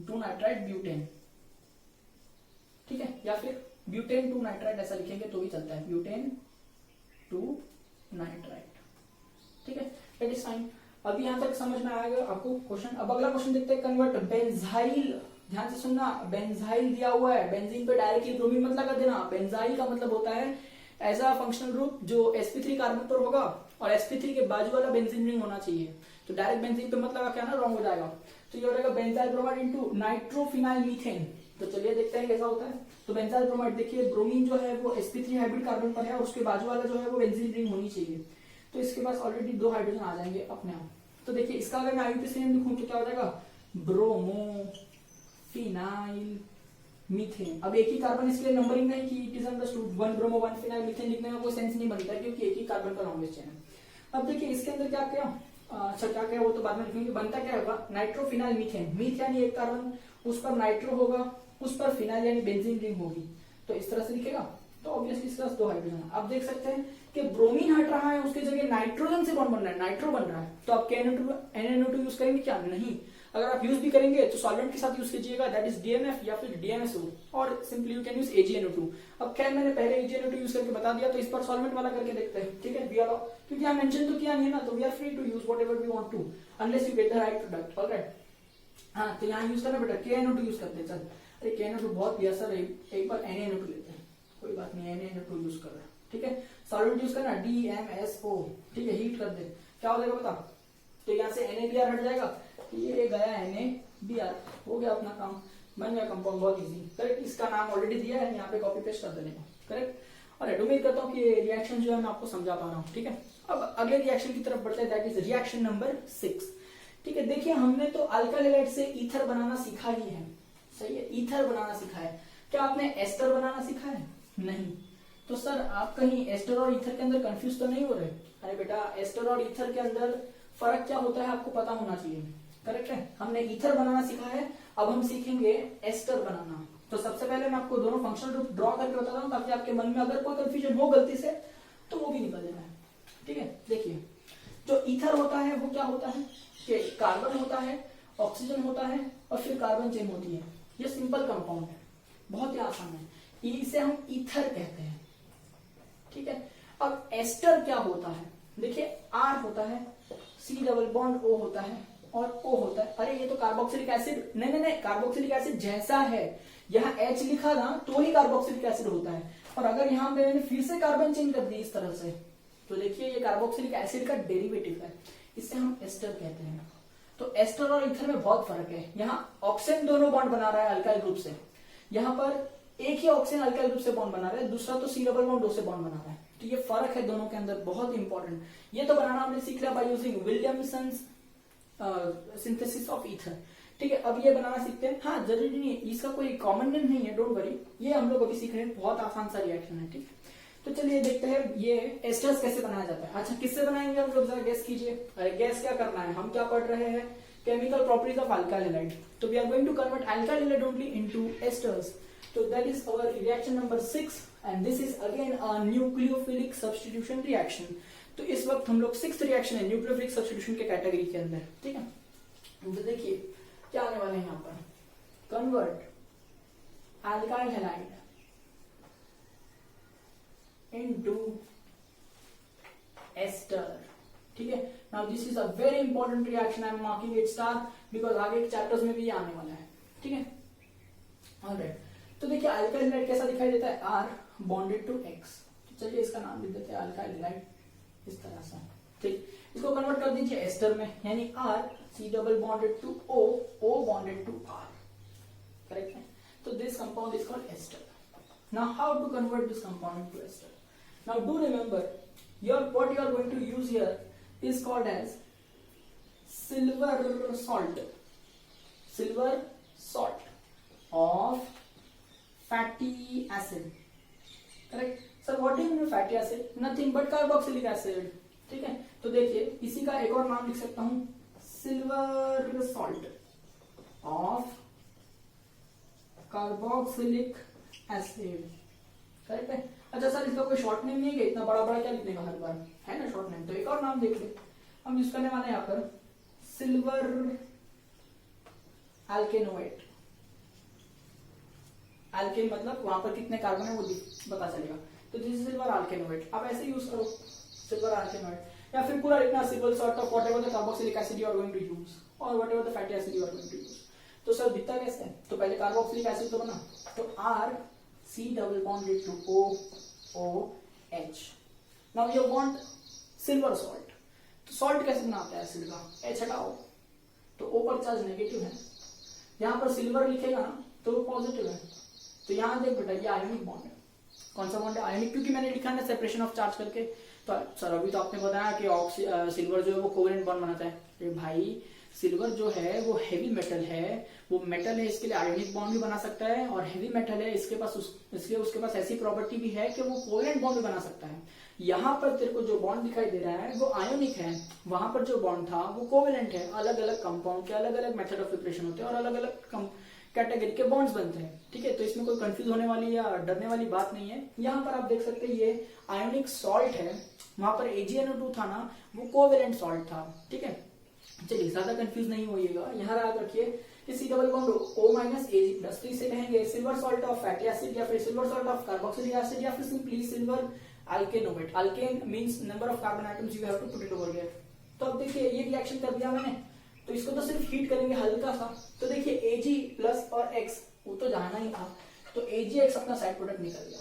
2 नाइट्राइट ब्यूटेन। ठीक है, या फिर ब्यूटेन 2 नाइट्राइट ऐसा लिखेंगे तो भी चलता है, ब्यूटेन 2 नाइट्राइट। ठीक है, दैट इज फाइन। अभी यहाँ तक समझ में आएगा आपको क्वेश्चन। अब अगला क्वेश्चन देखते हैं, कन्वर्ट बेंजाइल, ध्यान से सुनना, बेंजाइल दिया हुआ है, बेंजीन पे डायरेक्टली ब्रोमीन मत लगा देना। बेंजाइल का मतलब होता है ऐसा फंक्शनल ग्रुप जो sp3 कार्बन पर होगा और sp3 के बाजू वाला बेंजीन रिंग होना चाहिए। तो डायरेक्ट बेंजीन पे मत लगा के आना, रॉन्ग हो जाएगा। तो ये हो जाएगा benzyl bromide into nitrophenyl methane. तो चलिए देखते हैं कैसा होता है। तो बेंजाइल ब्रोमाइड देखिए, ब्रोमीन जो है वो sp3 हाइब्रिड कार्बन पर है और उसके बाजू वाला जो है वो बेंजीन रिंग होनी चाहिए। तो इसके पास ऑलरेडी 2 हाइड्रोजन आ जाएंगे अपने आप। तो देखिए इसका अगर मैं आईयूपीएसी नेम लिखूं तो क्या हो जाएगा, ब्रोमोफिनाइल मीथेन। अब एक ही कार्बन, इसके लिए नंबरिंग नहीं की, it is understood. 1 bromo 1 phenyl methane लिखने में कोई सेंस नहीं बनता है क्योंकि एक ही कार्बन का लॉन्गेस्ट चेन है। अब देखिए इसके अंदर क्या क्या, अच्छा क्या क्या वो तो बाद में लिखेंगे। बनता क्या होगा, नाइट्रोफिनाइल मीथेन। मीथ यानी एक कार्बन, उस पर नाइट्रो होगा, उस पर फिनाइल यानी बेंजीन रिंग होगी। तो इस तरह से लिखेगा। तो ऑब्वियसली इसके पास 2 हाइड्रोजन है। आप देख सकते हैं कि ब्रोमीन हट रहा है, उसकी जगह नाइट्रोजन से बॉन्ड बन रहा है, नाइट्रो बन रहा है। तो आप NaNO2 यूज करेंगे क्या, नहीं। अगर आप यूज भी करेंगे तो सॉल्वेंट के साथ यूज कीजिएगा, दैट इज DMF या फिर DMSO, और simply you can use AgNO2। अब खैर मैंने पहले AgNO2 यूज करके बता दिया, तो इस पर सॉल्वेंट वाला करके देखते हैं, ठीक है। क्योंकि यहाँ मेंशन तो किया नहीं है ना, तो we are free to use whatever we want to unless you get the right product, alright. हाँ, तो यहाँ यूज करना बेटा, KNO2 यूज करते हैं। चल, अरे KNO2 बहुत दिया सर, एक बार NaNO2 लेते हैं, कोई बात नहीं, NaNO2 यूज कर रहा है, ठीक है। सॉल्वेंट यूज करना DMSO, ठीक है, हीट कर दे, क्या हो जाएगा बता। तो यहाँ से NaBr हट जाएगा, ये गया NaBr, हो गया अपना काम, बन गया कंपाउंड, बहुत इजी, करेक्ट। इसका नाम ऑलरेडी दिया है, यहाँ पे कॉपी पेस्ट कर देने का, करेक्ट। और उम्मीद करता हूँ कि रिएक्शन जो है मैं आपको समझा पा रहा हूँ, ठीक है। अब अगले रिएक्शन की तरफ बढ़ते हैं, दैट इज रिएक्शन नंबर 6, ठीक है। देखिए हमने तो अल्काइल हैलाइड से ईथर बनाना सीखा ही है, सही है, ईथर बनाना सीखा है। क्या आपने एस्टर बनाना सीखा है, नहीं। तो सर आप कहीं एस्टर और ईथर के अंदर कंफ्यूज तो नहीं हो रहे। अरे बेटा, एस्टर और ईथर के अंदर फर्क क्या होता है आपको पता होना चाहिए, करेक्ट है। हमने ईथर बनाना सीखा है, अब हम सीखेंगे एस्टर बनाना। तो सबसे पहले मैं आपको दोनों फंक्शनल ग्रुप ड्रॉ करके बताता हूँ, ताकि आपके मन में अगर कोई कंफ्यूजन हो गलती से तो वो भी निकल जाए, ठीक है। देखिए जो ईथर होता है वो क्या होता है कि कार्बन होता है, ऑक्सीजन होता है और फिर कार्बन चेन होती है। ये सिंपल कंपाउंड है, बहुत ही आसान है, इसे हम ईथर कहते हैं, ठीक है। अब एस्टर क्या होता है, देखिए R होता है, C डबल बॉन्ड O होता है और O होता है। अरे ये तो कार्बोक्सिलिक एसिड, नहीं, कार्बोक्सिलिक एसिड जैसा है, यहाँ H लिखा ना तो ही कार्बोक्सिलिक एसिड होता है। और अगर यहाँ पे मैंने फिर से कार्बन चेंज कर दी इस तरह से, तो देखिए ये कार्बोक्सिलिक एसिड का डेरिवेटिव है, इसे हम एस्टर कहते हैं। तो एस्टर और ईथर में बहुत फर्क है। यहाँ ऑक्सीजन दोनों बॉन्ड बना रहा है अल्काइल ग्रुप से, यहाँ पर एक ही ऑक्सीजन अल्काइल ग्रुप से बॉन्ड बना रहा है, दूसरा तो C डबल बॉन्ड O से बॉन्ड बना रहा है। तो ये फर्क है दोनों के अंदर, बहुत इंपॉर्टेंट। ये तो बनाना हमने सीख लिया by using Williamson's synthesis of ether, ठीक है। अब ये बनाना सीखते हैं। हाँ, जरूरी नहीं है, इसका कोई कॉमन नेम नहीं है, डोंट वरी, ये हम लोग अभी सीख रहे हैं, बहुत आसान सा रिएक्शन है, ठीक है। तो चलिए देखते हैं ये एस्टर्स कैसे बनाया जाता है। अच्छा, किससे बनाएंगे हम लोग, जरा गैस कीजिए। अरे गैस क्या करना है, हम क्या पढ़ रहे हैं, chemical properties of alkyl halide. तो we are going to convert alkyl halide only into esters. So that is our reaction number 6 and this is again a nucleophilic substitution reaction. तो इस वक्त हम लोग 6th रिएक्शन है nucleophilic substitution के category के अंदर, ठीक है। तो देखिए क्या आने वाले हैं यहाँ पर, convert alkyl halide into ester, ठीक है। Now this is a very important reaction, I am marking it star because आगे के चैप्टर्स में भी ये आने वाला है, ठीक है। ऑलराइट, तो देखिए अल्काइल हैलाइड कैसा दिखाई देता है, R बॉन्डेड टू X। तो चलिए इसका नाम लिख देते हैं अल्काइल हैलाइड, इस तरह से, ठीक। इसको कन्वर्ट कर दीजिए एस्टर में, यानी R C double bonded to O, O bonded to R, correct है। तो this compound is called ester. Now how to convert this compound to ester. Now do remember what you are going to use here is called as silver salt of fatty acid, correct sir। what do you mean fatty acid, nothing but carboxylic acid, ठीक है। तो देखिए इसी का एक और नाम लिख सकता हूं, silver salt of carboxylic acid, correct है। अच्छा सर इसका कोई शॉर्ट नेम नहीं है, इतना बड़ा बड़ा क्या लिखने का हर बार, है ना शॉर्ट नेम। तो एक और नाम देख ले, हम यूज करने वाले हैं यहाँ पर सिल्वर एल्केनोएट। एल्केन मतलब वहां पर कितने कार्बन है वो पता चलेगा। तो दिस इज सिल्वर एल्केनोएट, आप ऐसे यूज करो सिल्वर एल्केनोएट। या फिर पूरा लिखना simple salt of whatever the carboxylic acid you are going to use और whatever the fatty acid you are going to use. तो सर दिखता कैसे है, तो पहले कार्बोक्सिलिक एसिड तो बना, तो R C double bonded to O O H. Now you want silver salt, तो सॉल्ट कैसे बनाता है एसिड का, एच हटाओ तो ओ पर चार्ज नेगेटिव है, यहां पर सिल्वर लिखेगा ना तो वो पॉजिटिव है, तो यहां देख बेटा ये आयोनिक बॉन्ड है। कौन सा बॉन्ड है, आयोनिक, क्योंकि मैंने लिखा है ना सेपरेशन ऑफ चार्ज करके। तो सर अभी तो आपने बताया कि सिल्वर जो है वो कोवेलेंट बॉन्ड बनाता है। अरे भाई सिल्वर जो है वो हेवी मेटल है, वो मेटल है, इसके लिए आयोनिक बॉन्ड भी बना सकता है, और हेवी मेटल है इसके पास इसलिए उसके पास ऐसी प्रॉपर्टी भी है कि वो कोवेलेंट बॉन्ड भी बना सकता है। यहाँ पर तेरे को जो बॉन्ड दिखाई दे रहा है वो आयोनिक है, वहां पर जो बॉन्ड था वो कोवेलेंट है। अलग अलग कंपाउंड के अलग अलग मेथड ऑफ प्रिपरेशन होते हैं और अलग अलग कैटेगरी के बॉन्ड्स बनते हैं, ठीक है। तो इसमें कोई कंफ्यूज होने वाली या डरने वाली बात नहीं है। यहाँ पर आप देख सकते हैं ये आयोनिक सॉल्ट है, वहां पर AgNO2 था ना वो कोवेलेंट सॉल्ट था, ठीक है। चलिए ज्यादा कंफ्यूज नहीं होइएगा, यहाँ याद रखिए कि C double bond O minus Ag+, तो इसे कहेंगे silver salt of fatty acid या फिर silver salt of carboxylic acid या फिर simply silver alkanoate. Alkane means number of carbon atoms you have to put it over here. तो अब देखिए ये रिएक्शन कर दिया मैंने, तो इसको तो सिर्फ हीट करेंगे हल्का सा, तो देखिए Ag प्लस और X वो तो जाना ही था, तो AgX अपना साइड प्रोडक्ट निकल गया,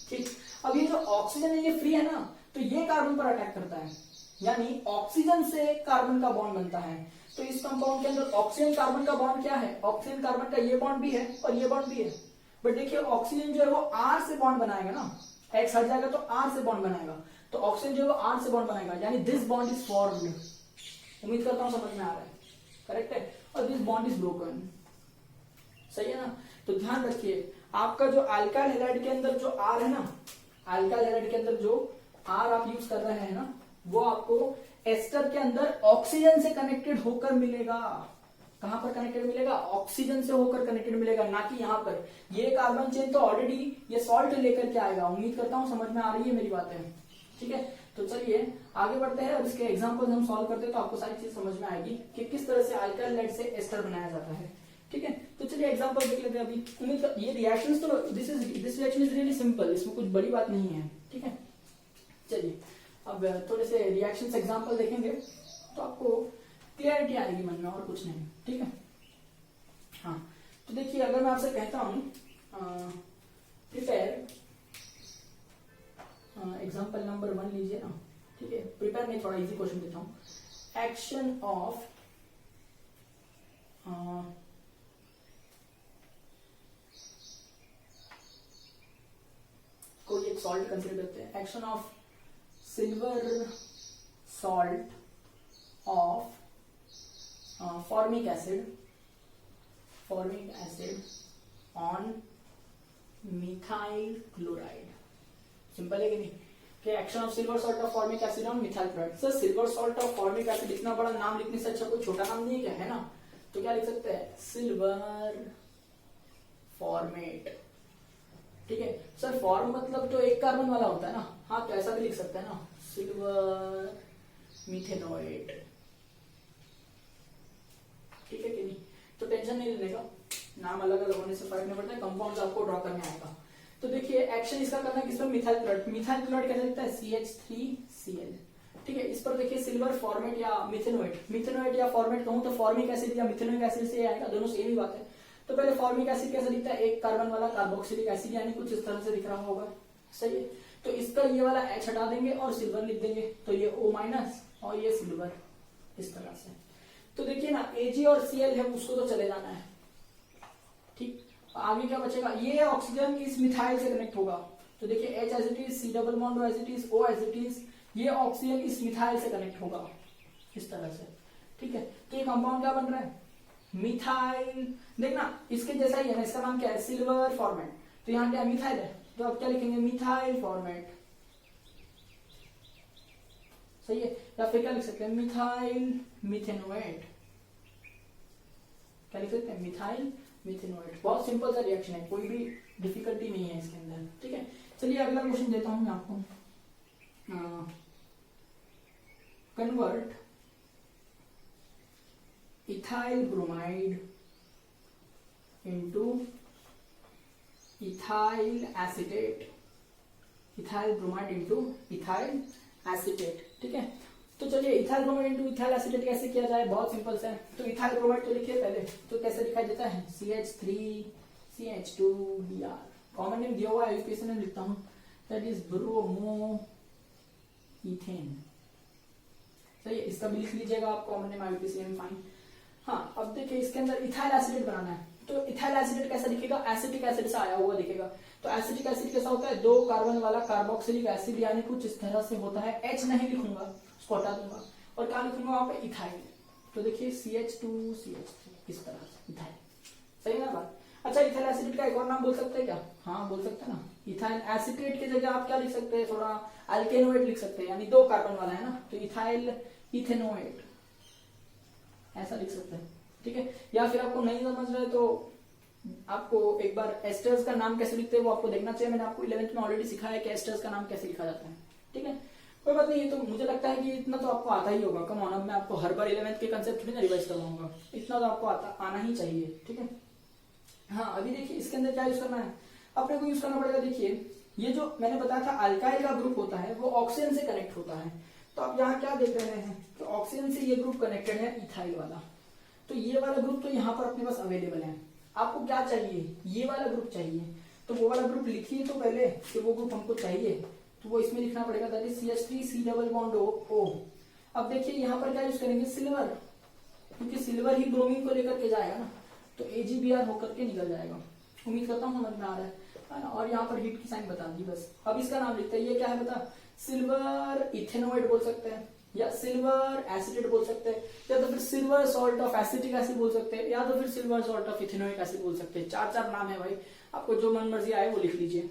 ठीक। अब ये जो ऑक्सीजन है ये फ्री है ना, तो ये कार्बन पर अटैक करता है, यानी ऑक्सीजन से कार्बन का बॉन्ड बनता है। तो इस कंपाउंड के अंदर ऑक्सीजन कार्बन का बॉन्ड क्या है, ऑक्सीजन कार्बन का ये बॉन्ड भी है और ये बॉन्ड भी है, बट देखिए ऑक्सीजन जो है वो R से बॉन्ड बनाएगा ना, X हट जाएगा तो R से बॉन्ड बनाएगा, तो ऑक्सीजन जो है वो R से बॉन्ड बनाएगा, यानी दिस बॉन्ड इज फॉर्म्ड। उम्मीद करता हूं समझ में आ रहा है, करेक्ट है। और दिस बॉन्ड इज ब्रोकन, सही है ना। तो ध्यान रखिए आपका जो अल्काइल हैलाइड के अंदर जो R है ना, अल्काइल हैलाइड के अंदर जो R आप यूज कर रहे हैं ना, वो आपको एस्टर के अंदर ऑक्सीजन से कनेक्टेड होकर मिलेगा। कहां पर कनेक्टेड मिलेगा, ऑक्सीजन से होकर कनेक्टेड मिलेगा, ना कि यहाँ पर। ये कार्बन चेन तो ऑलरेडी ये सॉल्ट लेकर के आएगा। उम्मीद करता हूं समझ में आ रही है मेरी बातें, ठीक है। तो चलिए आगे बढ़ते हैं और इसके एग्जांपल्स हम सॉल्व करते हैं, तो आपको सारी चीज समझ में आएगी कि किस तरह से अल्काइल हैलाइड से एस्टर बनाया जाता है, ठीक है। तो चलिए एग्जांपल देख लेते हैं अभी। उम्मीद ये रिएक्शंस तो this reaction is really simple, इसमें कुछ बड़ी बात नहीं है, ठीक है। चलिए अब थोड़े से रिएक्शंस एग्जांपल देखेंगे तो आपको क्लियरिटी आएगी मन में, और कुछ नहीं, ठीक है। हाँ तो देखिए अगर मैं आपसे कहता हूं प्रिपेयर एग्जांपल नंबर 1 लीजिए ना, ठीक है। प्रिपेयर में थोड़ा इजी क्वेश्चन देता हूं। एक्शन ऑफ कोई एक सॉल्ट कंसीडर करते हैं। Action of silver salt of formic acid on methyl chloride. Simple है कि नहीं, कि action of silver salt of formic acid on methyl chloride. Sir silver salt of formic acid इतना बड़ा नाम लिखने से अच्छा कोई छोटा नाम नहीं है क्या, है ना। तो क्या लिख सकते हैं, सिल्वर फॉर्मेट, ठीक है। सर फॉर्म मतलब तो एक कार्बन वाला होता है ना, हाँ तो ऐसा भी लिख सकते हैं ना, सिल्वर मिथेनोएट, ठीक है कि नहीं। तो टेंशन नहीं लेने का, नाम अलग अलग होने से फर्क नहीं पड़ता है, कंपाउंड्स आपको ड्रॉ करने आएगा। तो देखिए एक्शन इसका करना किस पर, मिथाइल क्लोराइड। मिथाइल क्लोराइड क्या लिखता है, CH3Cl, ठीक है। इस पर देखिए सिल्वर फॉर्मेट या मिथेनोएट या फॉर्मेट कहूं तो फॉर्मिक एसिड या मिथेनोइक एसिड से आएगा, दोनों सेम ही बात है। तो पहले फॉर्मिक एसिड कैसे दिखता है, एक कार्बन वाला कार्बोक्सिलिक एसिड, यानी कुछ इस तरह से दिख रहा होगा, सही है। तो इसका ये वाला H हटा देंगे और सिल्वर लिख देंगे, तो ये O- और ये सिल्वर, इस तरह से। तो देखिए ना Ag और Cl है उसको तो चले जाना है, ठीक। आगे क्या बचेगा, ये ऑक्सीजन इस मिथाइल से कनेक्ट होगा, तो देखिए H as it is, C double bond as it is, O as it is, ये ऑक्सीजन इस मिथाइल से कनेक्ट होगा इस तरह से, ठीक है। तो ये कंपाउंड क्या बन रहा है, मिथाइल। देखना इसके जैसा ही है ना, इसका नाम क्या है, सिल्वर फॉर्मेट, तो यहाँ क्या मिथाइल है, तो आप क्या लिखेंगे, मिथाइल फॉर्मेट, सही है। या फिर क्या लिख सकते हैं, मिथाइल मिथेनोएट, क्या लिख सकते हैं, मिथाइल मिथेनोएट। बहुत सिंपल सा रिएक्शन है, कोई भी डिफिकल्टी नहीं है इसके अंदर, ठीक है। चलिए अगला क्वेश्चन देता हूं मैं आपको। Convert ethyl bromide into ethyl acetate, ethyl bromide into ethyl acetate, ठीक है। तो चलिए ethyl bromide into ethyl acetate कैसे किया जाए, बहुत सिंपल सा है। तो इथाइल ब्रोमाइड तो लिखिए पहले, तो कैसे दिखाई देता है, CH3CH2Br, कॉमन नेम दिया हुआ है, आईयूपीएसी नेम लिखता हूं, दैट इज ब्रोमो इथेन। सही है, इसका भी लिख लीजिएगा आप, common name IUPAC name, fine. हाँ, अब देखिए इसके अंदर इथाइल एसीटेट बनाना है, तो इथाइल एसीटेट कैसा दिखेगा, एसिटिक एसिड से आया हुआ दिखेगा। तो एसिटिक एसिड कैसा होता है, 2 कार्बन वाला कार्बोक्सिलिक एसिड, यानी कुछ इस तरह से होता है। H नहीं लिखूंगा, उसको हटा दूंगा, और क्या लिखूंगा वहां पे, इथाइल। तो देखिए CH2CH3 इस तरह से इथाइल। सही ना बात। अच्छा, इथाइल एसिटेट का एक और नाम बोल सकते हैं क्या, हाँ बोल सकते हैं ना। इथाइल एसिटेट की जगह आप क्या लिख सकते हैं, थोड़ा अल्केनोएट लिख सकते हैं, यानी 2 कार्बन वाला है ना, तो इथाइल इथेनोएट ऐसा लिख सकते हैं, ठीक है। या फिर आपको नहीं समझ रहे तो आपको एक बार एस्टर्स का नाम कैसे लिखते हैं वो आपको देखना चाहिए। मैंने आपको 11th में ऑलरेडी सिखाया है कि एस्टर्स का नाम कैसे लिखा जाता है, ठीक है। कोई बात नहीं, ये तो मुझे लगता है कि इतना तो आपको आता ही होगा। कम ऑन, अब मैं आपको हर बार 11th के कंसेप्ट थोड़ी ना रिवाइज करवाऊंगा, इतना तो आपको आना ही चाहिए, ठीक है। हाँ, अभी देखिए इसके अंदर क्या यूज करना है, अपने को यूज करना पड़ेगा। देखिए ये जो मैंने बताया था अल्काइल का ग्रुप होता है वो ऑक्सीजन से कनेक्ट होता है। तो आप यहाँ क्या देख रहे हैं कि ऑक्सीजन से ये ग्रुप कनेक्टेड है, इथाइल वाला। तो ये वाला ग्रुप तो यहाँ पर अपने पास अवेलेबल है। आपको क्या चाहिए, ये वाला ग्रुप चाहिए, तो वो वाला ग्रुप लिखिए तो पहले कि वो ग्रुप हमको चाहिए, तो वो इसमें लिखना पड़ेगा, that is CH3C double bond O। अब देखिए यहाँ पर क्या यूज करेंगे, सिल्वर, क्योंकि सिल्वर ही ब्रोमीन को लेकर के जाएगा ना, तो AgBr होकर के निकल जाएगा। उम्मीद करता हूँ समझ में आ रहा है ना। और यहाँ पर हीट की साइन बता दी बस। अब इसका नाम लिखते हैं, ये क्या है बता, सिल्वर इथेनोइड बोल सकते हैं, या सिल्वर एसिटेट बोल सकते हैं, या तो फिर silver salt of acetic acid बोल सकते हैं, या तो फिर silver salt of ethanoic acid बोल सकते हैं। 4 नाम है भाई, आपको जो मन मर्जी आए वो लिख लीजिए,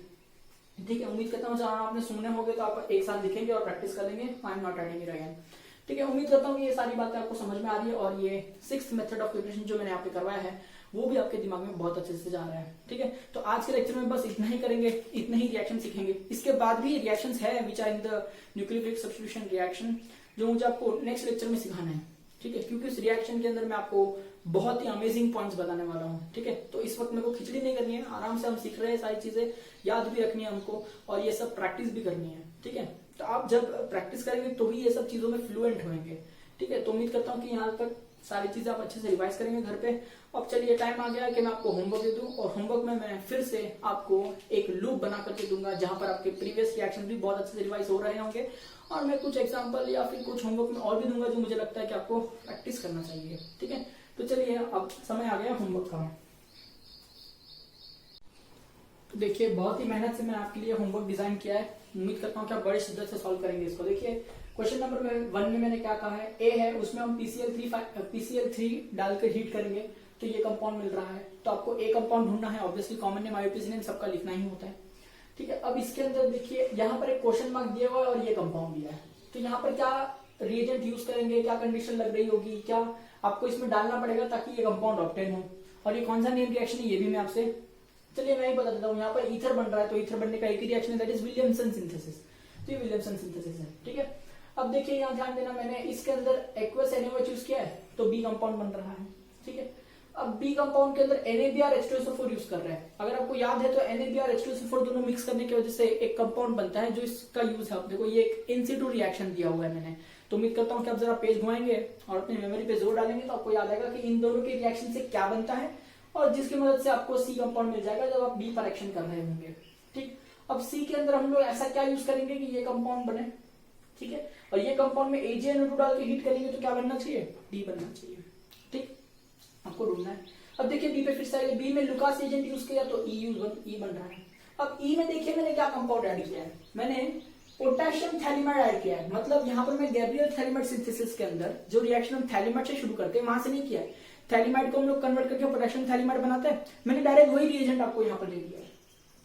ठीक है। उम्मीद करता हूँ चार आपने सुनने होंगे तो आप एक साथ लिखेंगे और प्रैक्टिस कर लेंगे। I am not adding it again, ठीक है। उम्मीद करता हूँ ये सारी बातें आपको समझ में आ रही है, और ये 6th मेथड ऑफ प्रिपरेशन जो मैंने यहाँ पे करवाया है वो भी आपके दिमाग में बहुत अच्छे से जा रहा है, ठीक है। तो आज के लेक्चर में बस इतना ही करेंगे, इतने ही रिएक्शन सीखेंगे। इसके बाद भी रिएक्शंस है which are in the nucleophilic substitution reaction, जो मुझे आपको नेक्स्ट लेक्चर में सिखाना है, ठीक है। क्योंकि इस रिएक्शन के अंदर मैं आपको बहुत ही अमेजिंग पॉइंट्स बताने वाला हूँ, ठीक है। तो इस वक्त मेरे को खिचड़ी नहीं करनी है, आराम से हम सीख रहे हैं, सारी चीजें याद भी रखनी है हमको, और ये सब प्रैक्टिस भी करनी है, ठीक है। तो आप जब प्रैक्टिस करेंगे तो ही ये सब चीजों में फ्लुएंट होंगे, ठीक है। तो उम्मीद करता हूँ कि यहाँ तक सारी चीजें आप अच्छे से रिवाइज करेंगे घर पे। अब चलिए टाइम आ गया है कि मैं आपको होमवर्क दे दूं, और होमवर्क में मैं फिर से आपको एक लूप बना करके दूंगा जहां पर आपके प्रीवियस रिएक्शन भी बहुत अच्छे से रिवाइज हो रहे होंगे, और मैं कुछ एग्जांपल या फिर कुछ होमवर्क में और भी दूंगा जो मुझे लगता है कि आपको प्रैक्टिस करना चाहिए, ठीक है। तो चलिए अब समय आ गया होमवर्क का। तो देखिए बहुत ही मेहनत से मैंने आपके लिए होमवर्क डिजाइन किया है, उम्मीद करता हूँ कि आप बड़ी शिद्दत से सॉल्व करेंगे इसको। देखिए क्वेश्चन नंबर 1 में मैंने क्या कहा है, ए है, उसमें हम PCl3 डालकर हीट करेंगे तो ये कंपाउंड मिल रहा है। तो आपको ए कंपाउंड ढूंढना है, obviously common name IUPAC name सबका लिखना ही होता है, ठीक है। अब इसके अंदर देखिए यहाँ पर एक क्वेश्चन मार्क दिया हुआ है और ये कंपाउंड दिया है, तो यहाँ पर क्या रिएजेंट यूज करेंगे, क्या कंडीशन लग रही होगी, क्या आपको इसमें डालना पड़ेगा ताकि ये कंपाउंड ऑब्टेन हो, और ये कौन सा नेम रिएक्शन है ये भी मैं आपसे, चलिए मैं ही बता देता हूँ। यहाँ पर ईथर बन रहा है, तो ईथर बनने का एक ही रिएक्शन है, दैट इज विलियमसन सिंथेसिस। तो ये विलियमसन सिंथेसिस है, ठीक है। अब देखिए यहाँ ध्यान देना, मैंने इसके अंदर एक्वस NaOH यूज किया है तो बी कंपाउंड बन रहा है, ठीक है। अब बी कंपाउंड के अंदर NaBrH2SO4 यूज कर रहे हैं। अगर आपको याद है तो NaBrH2SO4 दोनों मिक्स करने की वजह से एक कंपाउंड बनता है जो इसका यूज है। देखो ये एक इन सिटू रिएक्शन दिया हुआ है मैंने, तो उम्मीद करता हूँ कि आप जरा पेज घुमाएंगे और अपनी मेमोरी पे जोर डालेंगे तो आपको याद आएगा कि इन दोनों के रिएक्शन से क्या बनता है, और जिसकी मदद से आपको सी कंपाउंड मिल जाएगा जब आप बी पर एक्शन कर रहे होंगे, ठीक। अब सी के अंदर हम लोग ऐसा क्या यूज करेंगे कि ये कंपाउंड बने, ठीक है। और ये कंपाउंड में AgNO2 डाल के हीट करेंगे तो क्या बनना चाहिए, डी बनना चाहिए, ठीक। आपको ढूंढना है। अब देखिए बी पे फिर से बी में लुकास एजेंट यूज किया तो ई बन रहा है। अब ई में देखिए मैंने क्या कंपाउंड ऐड किया है, मैंने पोटेशियम थैलिमाइड ऐड किया है। मतलब यहाँ पर मैं गैब्रियल थैलिमाइड सिंथेसिस के अंदर जो रिएक्शन हम थैलिमाइड से शुरू करते हैं वहां से नहीं किया है, थैलिमाइड को हम लोग कन्वर्ट करके पोटेशियम थैलिमाइड बनाते हैं, मैंने डायरेक्ट वही रिएजेंट आपको यहाँ पर दे दिया है,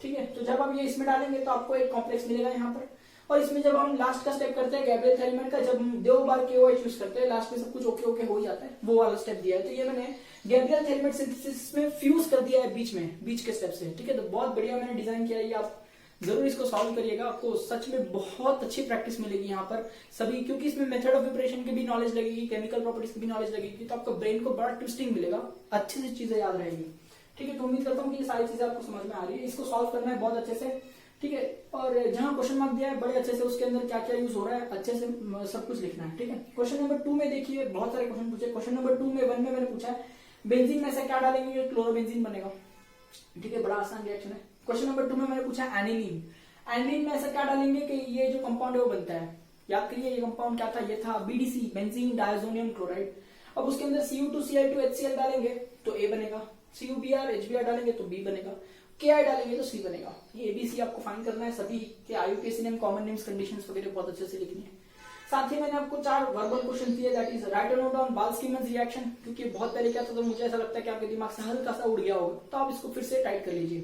ठीक है। तो जब आप ये इसमें डालेंगे तो आपको एक कॉम्प्लेक्स मिलेगा यहाँ पर, और इसमें जब हम लास्ट का स्टेप करते हैं गैब्रियल थैलिमाइड का, जब हम 2 बार KOH यूज करते हैं लास्ट में सब कुछ ओके हो जाता है, वो वाला स्टेप दिया है। तो ये मैंने गैब्रियल थैलिमाइड सिंथेसिस में फ्यूज कर दिया है बीच के स्टेप से, ठीक है। तो बहुत बढ़िया मैंने डिजाइन किया है, ये आप जरूर इसको सॉल्व करिएगा, आपको सच में बहुत अच्छी प्रैक्टिस मिलेगी यहाँ पर सभी, क्योंकि इसमें मेथड ऑफ प्रिपरेशन की भी नॉलेज लगेगी, केमिकल प्रॉपर्टीज की भी नॉलेज लगेगी, तो आपका ब्रेन को बड़ा ट्विस्टिंग मिलेगा, अच्छे से चीजें याद रहेगी, ठीक है। तो उम्मीद करता हूँ कि ये सारी चीजें आपको समझ में आ रही है, इसको सॉल्व करना है बहुत अच्छे से, ठीक है। और जहां क्वेश्चन मार्क दिया है बड़े अच्छे से उसके अंदर क्या क्या यूज हो रहा है अच्छे से सब कुछ लिखना है, ठीक है। क्वेश्चन नंबर 2 में देखिए बहुत सारे क्वेश्चन पूछे। क्वेश्चन नंबर 2 में 1 में मैंने पूछा है बेंजीन में से क्या डालेंगे, क्लोरोबेंजीन बनेगा, ठीक है, बड़ा आसान रिएक्शन है। क्वेश्चन नंबर 2 में मैंने पूछा एनिलीन, एनिलीन में ऐसा क्या डालेंगे कि ये जो कंपाउंड है वो बनता है, याद करिए ये कंपाउंड क्या था, ये था बीडीसी, बेंजीन डायजोनियम क्लोराइड। अब उसके अंदर Cu2 Cl2 HCl डालेंगे तो A बनेगा, CuBr HBr डालेंगे तो B बनेगा, Ki डालेंगे तो C बनेगा। ये ABC आपको फाइंड करना है, सभी के IUPAC name, common names, conditions वगैरह बहुत अच्छे से लिखनी है। साथ ही मैंने आपको 4 वर्बल क्वेश्चन दिए, that is right note down Balz Schiemann's reaction, क्योंकि बहुत पहले क्या था तो मुझे ऐसा लगता है कि आपके दिमाग से हल्का सा उड़ गया होगा, तो आप इसको फिर से टाइट कर लीजिए।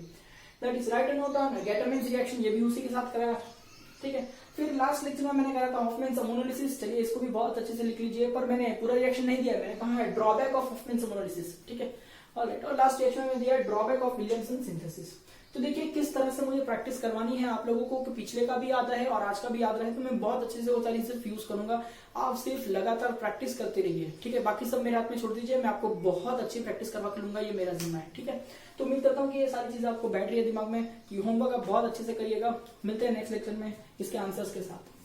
That is right note down Gattermann's reaction, ये भी उसी के साथ कराया, ठीक है। फिर लास्ट लेक्चर में मैंने कहा था हॉफमैन अमोनोलिसिस, चलिए इसको भी बहुत अच्छे से लिख लीजिए, पर मैंने पूरा रिएक्शन नहीं दिया, मैंने कहा है ड्रॉबैक ऑफ हॉफमैन अमोनोलिसिस, ठीक है। ऑलराइट, और लास्ट रिएक्शन में दिया है ड्रॉबैक ऑफ विलियमसन सिंथेसिस। तो देखिए किस तरह से मुझे प्रैक्टिस करवानी है आप लोगों को, कि पिछले का भी याद रहे और आज का भी याद रहे, तो मैं बहुत अच्छे से वो सारी चीजें फ्यूज करूंगा। आप सिर्फ लगातार प्रैक्टिस करते रहिए, ठीक है। बाकी सब मेरे हाथ में छोड़ दीजिए, मैं आपको बहुत अच्छी प्रैक्टिस करवा के लूंगा, ये मेरा जिम्मा है, ठीक है। तो उम्मीद करता हूँ कि ये सारी चीजें आपको बैठ रही है दिमाग में, कि होमवर्क आप बहुत अच्छे से करिएगा। मिलते हैं नेक्स्ट लेक्चर में इसके आंसर्स के साथ।